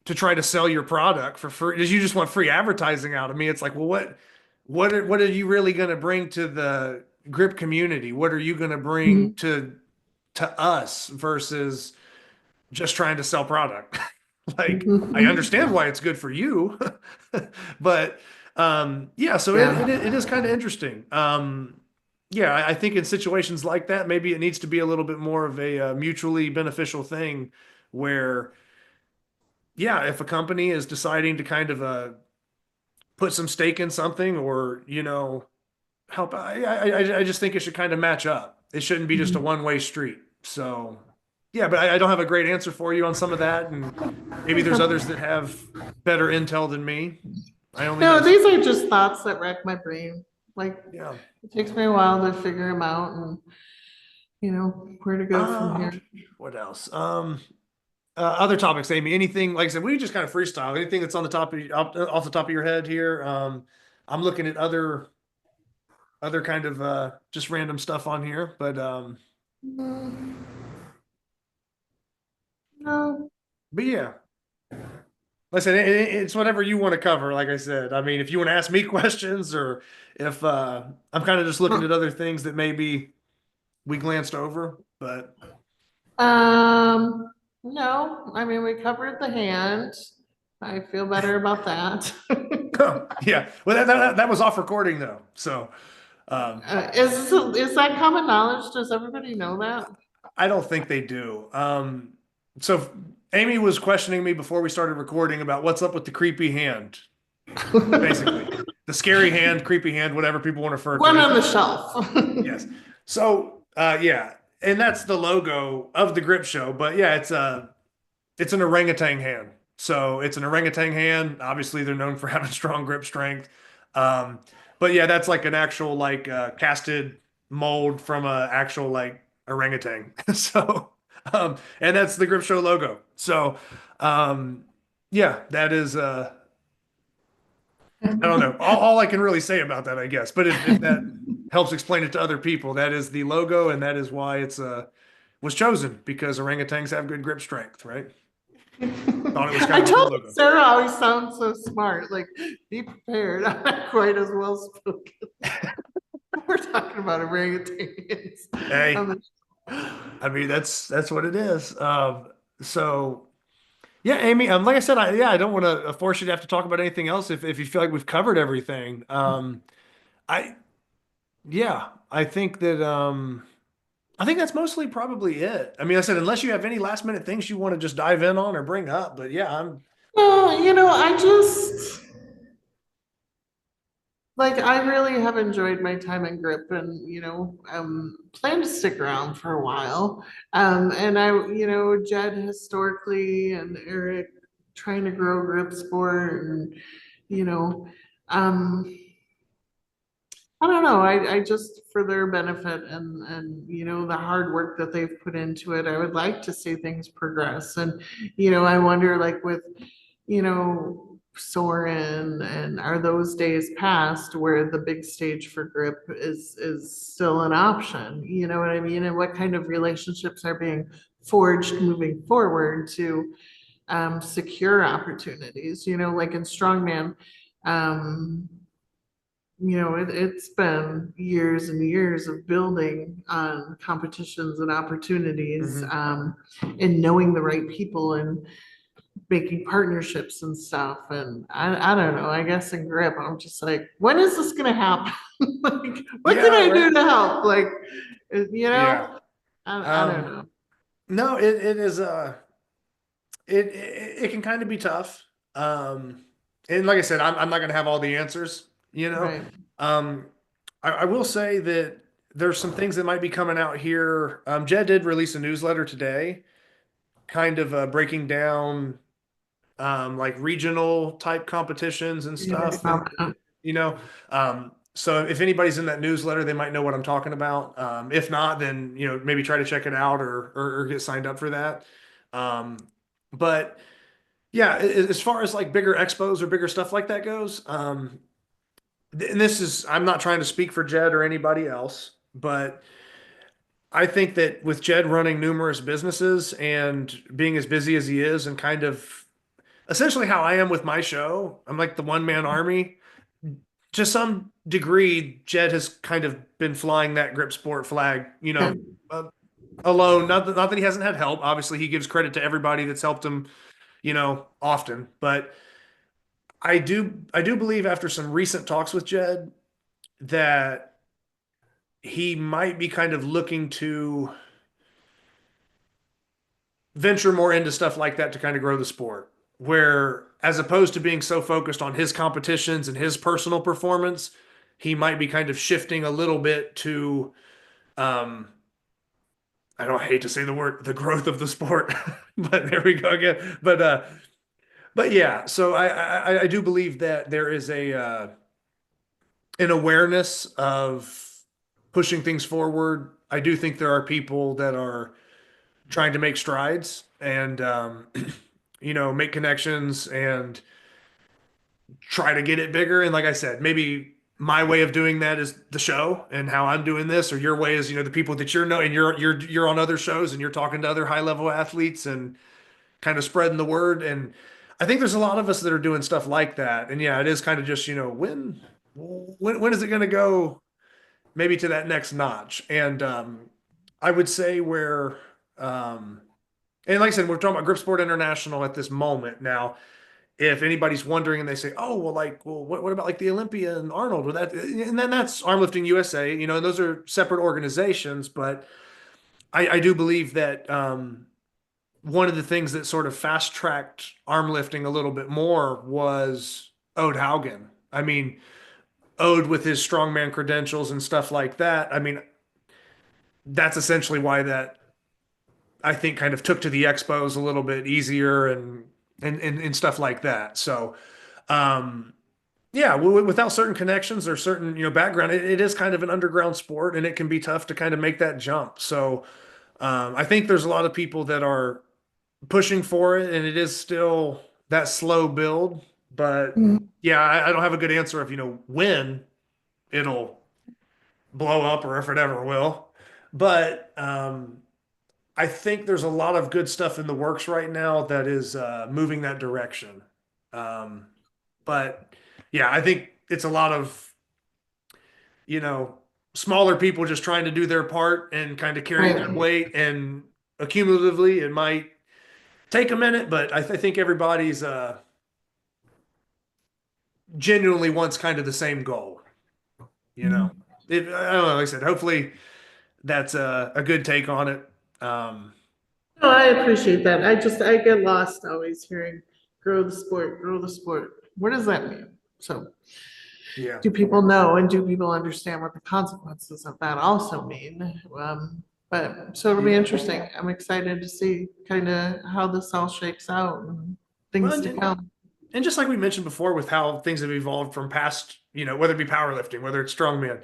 to try to sell your product for free, you just want free advertising out of me. It's like, well, what are you really going to bring to the grip community? What are you going to bring to us versus just trying to sell product? Like, I understand why it's good for you, but yeah, so it is kind of interesting. Yeah, I think in situations like that, maybe it needs to be a little bit more of a mutually beneficial thing where, yeah, if a company is deciding to kind of put some stake in something or, help, I just think it should kind of match up. It shouldn't be just a one-way street. So, yeah, but I don't have a great answer for you on some of that. And maybe there's others that have better intel than me. No, these are just thoughts that rack my brain. Like, Yeah. it takes me a while to figure them out and, where to go from here. What else? Other topics, Amy, anything, like I said, we just kind of freestyle, anything that's on the top off the top of your head here. I'm looking at other kind of, just random stuff on here, but, No. but yeah, listen, it's whatever you want to cover. Like I said, I mean, if you want to ask me questions or if, I'm kind of just looking at other things that maybe we glanced over, but. No, I mean, we covered the hand. I feel better about that. Yeah, well, that was off recording though, so. Is that common knowledge? Does everybody know that? I don't think they do. So Amy was questioning me before we started recording about what's up with the creepy hand, basically the scary hand, creepy hand, whatever people want to refer to. One on the shelf. Yes. So, yeah. And that's the logo of the grip show, but yeah, it's an orangutan hand. So it's an orangutan hand. Obviously they're known for having strong grip strength. But yeah, that's like an actual like casted mold from a actual like orangutan. So, and that's the grip show logo. So, yeah, that is, I don't know. All I can really say about that, I guess. But if that helps explain it to other people, that is the logo, and that is why it's was chosen because orangutans have good grip strength, right? Thought it was kind I of a told logo. Sarah always sounds so smart. Like, be prepared. I'm not quite as well spoken. We're talking about orangutans. Hey, I mean that's what it is. So. Yeah, Amy. Like I said, I don't want to force you to have to talk about anything else if you feel like we've covered everything. I think that I think that's mostly probably it. I mean, I said unless you have any last minute things you want to just dive in on or bring up, but yeah, Well, I just like I really have enjoyed my time in grip and plan to stick around for a while. And Jed historically and Eric trying to grow grip sport and you know um I don't know. I just for their benefit and the hard work that they've put into it, I would like to see things progress. And I wonder like with Soren, and are those days past where the big stage for grip is still an option? You know what I mean? And what kind of relationships are being forged moving forward to secure opportunities? Like in Strongman, um, it's been years and years of building on competitions and opportunities, and knowing the right people and making partnerships and stuff. And I don't know, I guess in grip, I'm just like, when is this gonna happen? Like, what can I do to help? Like, Yeah. I don't know. No, it is it can kind of be tough. And like I said, I'm not gonna have all the answers, Right. Um, I will say that there's some things that might be coming out here. Jed did release a newsletter today, kind of breaking down like regional type competitions and Yeah, stuff. And, you know, so if anybody's in that newsletter, they might know what I'm talking about. If not, then maybe try to check it out or get signed up for that. Um, but yeah, as far as like bigger expos or bigger stuff like that goes, and this is, I'm not trying to speak for Jed or anybody else, but I think that with Jed running numerous businesses and being as busy as he is, and kind of essentially how I am with my show, I'm like the one man army. To some degree, Jed has kind of been flying that grip sport flag, uh, alone. Not that he hasn't had help. Obviously, he gives credit to everybody that's helped him, often. But I do believe after some recent talks with Jed that he might be kind of looking to venture more into stuff like that to kind of grow the sport. Where, as opposed to being so focused on his competitions and his personal performance, he might be kind of shifting a little bit to, um, I don't hate to say the word, the growth of the sport, but there we go again. But yeah, so I do believe that there is an awareness of pushing things forward. I do think there are people that are trying to make strides and make connections and try to get it bigger. And like I said, maybe my way of doing that is the show and how I'm doing this, or your way is the people that and you're on other shows and you're talking to other high level athletes and kind of spreading the word. And I think there's a lot of us that are doing stuff like that. And yeah, it is kind of just when is it going to go maybe to that next notch? And I would say where and like I said, we're talking about Grip Sport International at this moment. Now, if anybody's wondering and they say, oh, well, what about like the Olympia and Arnold or that? And then that's Armlifting USA, and those are separate organizations. But I do believe that one of the things that sort of fast tracked arm lifting a little bit more was Ode Haugen. I mean, Ode with his strongman credentials and stuff like that. I mean, that's essentially why that I think kind of took to the expos a little bit easier and stuff like that. So, yeah, without certain connections or certain, background, it is kind of an underground sport and it can be tough to kind of make that jump. So, I think there's a lot of people that are pushing for it and it is still that slow build, but yeah, I don't have a good answer of, when it'll blow up or if it ever will. But, I think there's a lot of good stuff in the works right now that is moving that direction. But yeah, I think it's a lot of, smaller people just trying to do their part and kind of carry their weight. And accumulatively, it might take a minute, but I think everybody's genuinely wants kind of the same goal. I don't know, like I said, hopefully that's a good take on it. No, I appreciate that. I get lost always hearing grow the sport, grow the sport. What does that mean? So Yeah. do people know and do people understand what the consequences of that also mean? But so it'll be interesting. I'm excited to see kind of how this all shakes out and things to come. And just like we mentioned before with how things have evolved from past, whether it be powerlifting, whether it's strongman,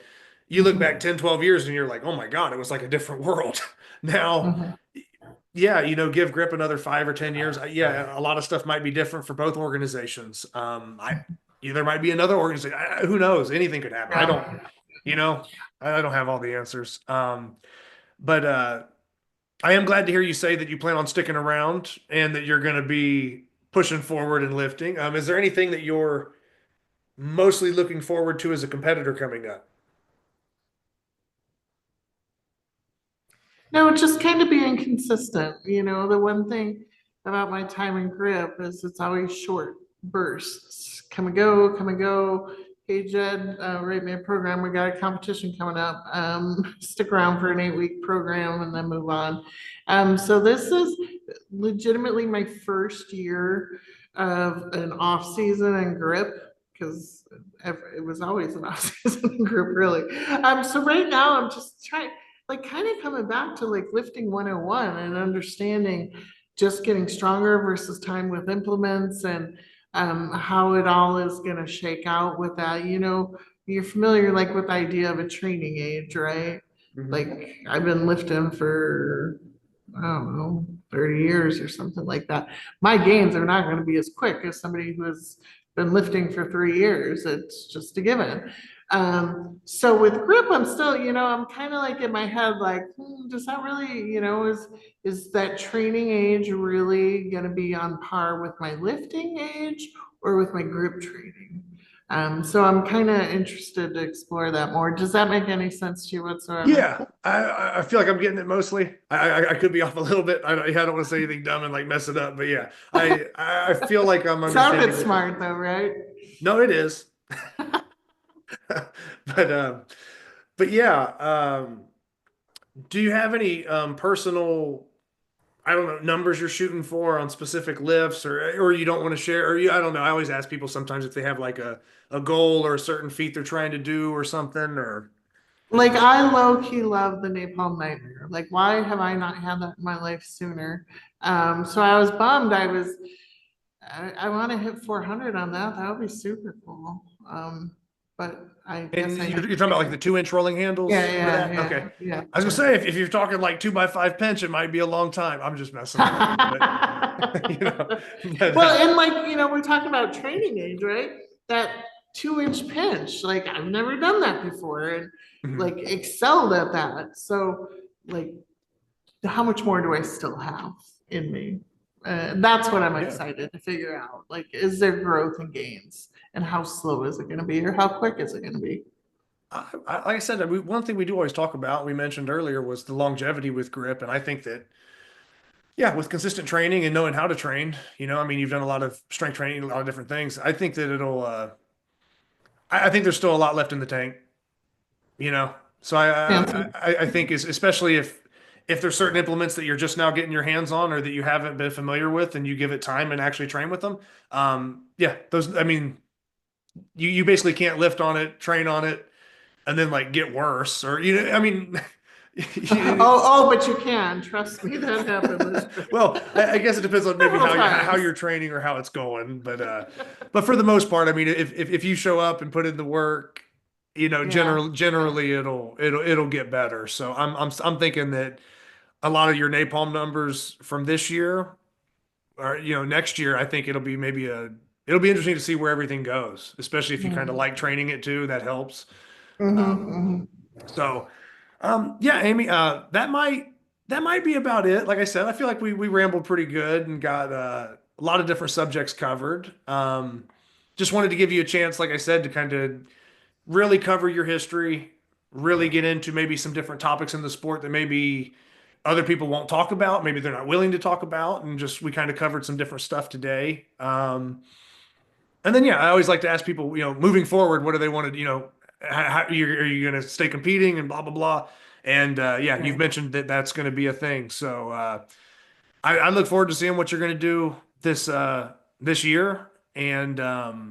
you look back 10, 12 years and you're like, oh my God, it was like a different world. Now, Mhm. yeah, give grip another 5 or 10 years. Yeah, a lot of stuff might be different for both organizations. There might be another organization. Who knows? Anything could happen. I don't, Yeah. I don't have all the answers. But I am glad to hear you say that you plan on sticking around and that you're going to be pushing forward and lifting. Is there anything that you're mostly looking forward to as a competitor coming up? No, just kind of being consistent. The one thing about my time in grip is it's always short bursts. Come and go, come and go. Hey, Jed, rate me a program. We got a competition coming up. Stick around for an 8-week program and then move on. So this is legitimately my first year of an off season in grip because it was always an off season in grip, really. So right now I'm just trying, like, kind of coming back to like lifting 101 and understanding just getting stronger versus time with implements and how it all is going to shake out with that. You're familiar like with the idea of a training age, right? Like I've been lifting for, I don't know, 30 years or something like that. My gains are not going to be as quick as somebody who has been lifting for 3 years. It's just a given. So with grip, I'm still, I'm kind of like in my head, like, does that really, is that training age really going to be on par with my lifting age or with my grip training? So I'm kind of interested to explore that more. Does that make any sense to you whatsoever? Yeah, I feel like I'm getting it mostly. I could be off a little bit. I don't want to say anything dumb and like mess it up, but yeah, I feel like I'm understanding. Sounded smart though, right? No, it is. But yeah, do you have any personal, I don't know, numbers you're shooting for on specific lifts, or you don't want to share, or I don't know. I always ask people sometimes if they have like a goal or a certain feat they're trying to do or something, or. Like I low key love the napalm nightmare. Like, why have I not had that in my life sooner? So I was bummed. I want to hit 400 on that. That would be super cool. But I guess And you're talking about like the 2-inch rolling handles? Yeah, for yeah, that? yeah, Okay. yeah. I was gonna say if you're talking like 2x5 pinch, it might be a long time. I'm just messing with you, but, Well, and like, we're talking about training age, right? That 2-inch pinch, like I've never done that before and Mhm. like excelled at that. So like, how much more do I still have in me? That's what I'm Yeah. excited to figure out. Like, is there growth and gains? And how slow is it going to be, or how quick is it going to be? Like I said, one thing we do always talk about, we mentioned earlier, was the longevity with grip. And I think that, yeah, with consistent training and knowing how to train, you've done a lot of strength training, a lot of different things. I think that I think there's still a lot left in the tank, So I think especially if there's certain implements that you're just now getting your hands on or that you haven't been familiar with and you give it time and actually train with them. Yeah, you basically can't lift on it, train on it, and then like get worse or But you can trust me, that happens. well, I guess it depends on maybe Several how times. you're training or how it's going, but for the most part, if you show up and put in the work, generally it'll get better. So I'm thinking that a lot of your napalm numbers from this year or next year, I think it'll be interesting to see where everything goes, especially if you kind of like training it too. That helps. So, yeah, Amy, that might be about it. Like I said, I feel like we rambled pretty good and got a lot of different subjects covered. Just wanted to give you a chance, like I said, to kind of really cover your history, really get into maybe some different topics in the sport that maybe other people won't talk about, maybe they're not willing to talk about, and just we kind of covered some different stuff today. And then, yeah, I always like to ask people, moving forward, what do they want to, how, are you going to stay competing and blah, blah, blah. And yeah, you've mentioned that that's going to be a thing. So I look forward to seeing what you're going to do this year. And are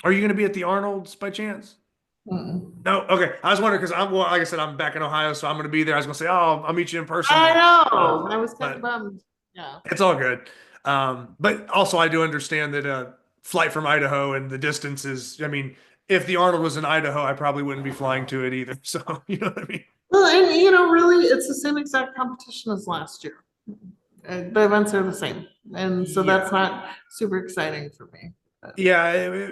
you going to be at the Arnold's by chance? No. Okay. I was wondering because like I said, I'm back in Ohio, so I'm going to be there. I was going to say, oh, I'll meet you in person. I know. I was kind but of bummed. Yeah. it's all good. But also I do understand that flight from Idaho and the distance is, if the Arnold was in Idaho, I probably wouldn't be flying to it either. So, you know what I mean? Well, and really, it's the same exact competition as last year. The events are the same, and so that's not super exciting for me. Yeah,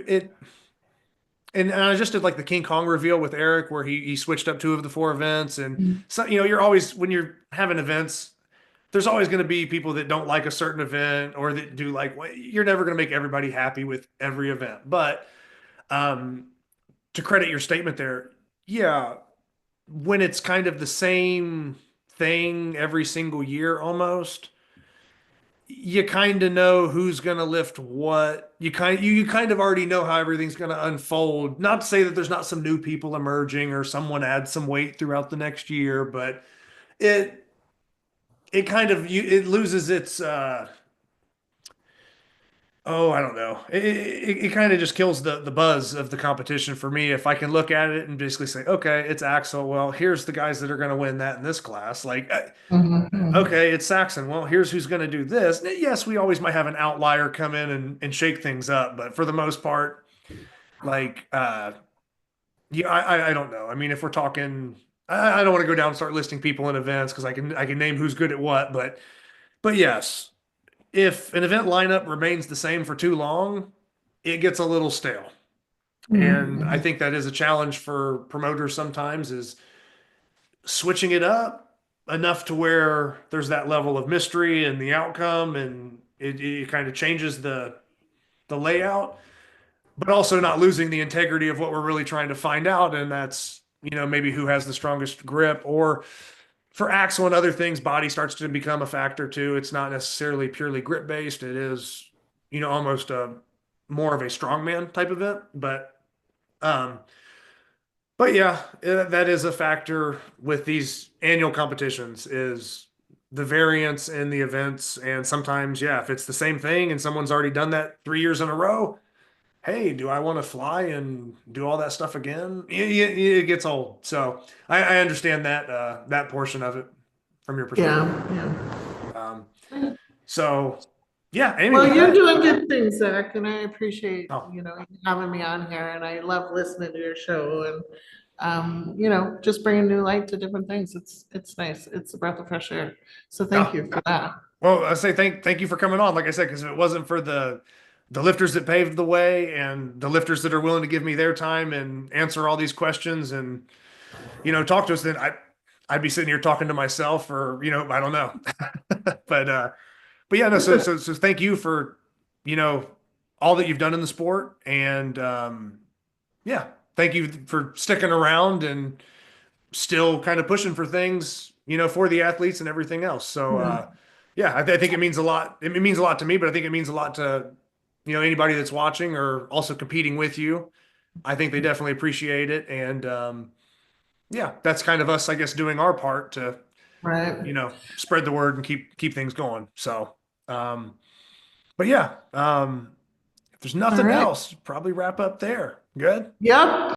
and I just did like the King Kong reveal with Eric, where he switched up 2 of the 4 events, and so you're always, when you're having events, there's always going to be people that don't like a certain event or that do like, well, you're never going to make everybody happy with every event. But to credit your statement there, yeah, when it's kind of the same thing every single year almost, you kind of know who's going to lift what. You kind of already know how everything's going to unfold. Not to say that there's not some new people emerging or someone adds some weight throughout the next year, but it kind of it loses its I don't know. It kind of just kills the buzz of the competition for me if I can look at it and basically say, okay, it's Axel. Well, here's the guys that are going to win that in this class. Like, okay, it's Saxon. Well, here's who's going to do this. Yes, we always might have an outlier come in and shake things up, but for the most part, like, yeah, I don't know. I mean, if we're talking, I don't want to go down and start listing people in events because I can name who's good at what, but yes, if an event lineup remains the same for too long, it gets a little stale. And I think that is a challenge for promoters sometimes, is switching it up enough to where there's that level of mystery and the outcome, and it kind of changes the layout, but also not losing the integrity of what we're really trying to find out. And that's, maybe who has the strongest grip, or for Axel and other things, body starts to become a factor too. It's not necessarily purely grip based. It is, almost more of a strongman type event. But yeah, that is a factor with these annual competitions, is the variance in the events. And sometimes, yeah, if it's the same thing and someone's already done that 3 years in a row, hey, do I want to fly and do all that stuff again? It gets old. So I understand that portion of it from your perspective. Yeah. So yeah, Amy. Well, you're doing good things, Zach, and I appreciate, Oh. having me on here, and I love listening to your show, and just bringing new light to different things. It's nice. It's a breath of fresh air. So thank you for that. Well, I say thank you for coming on. Like I said, because if it wasn't for the lifters that paved the way and the lifters that are willing to give me their time and answer all these questions and, talk to us, then I'd be sitting here talking to myself, or, I don't know. But yeah, no, so thank you for, all that you've done in the sport. And, yeah, thank you for sticking around and still kind of pushing for things, for the athletes and everything else. So, yeah, I think it means a lot. It means a lot to me, but I think it means a lot to, anybody that's watching or also competing with you. I think they definitely appreciate it. And, yeah, that's kind of us, I guess, doing our part to, spread the word and keep things going. So, but yeah, if there's nothing else, probably wrap up there. Good. Yep.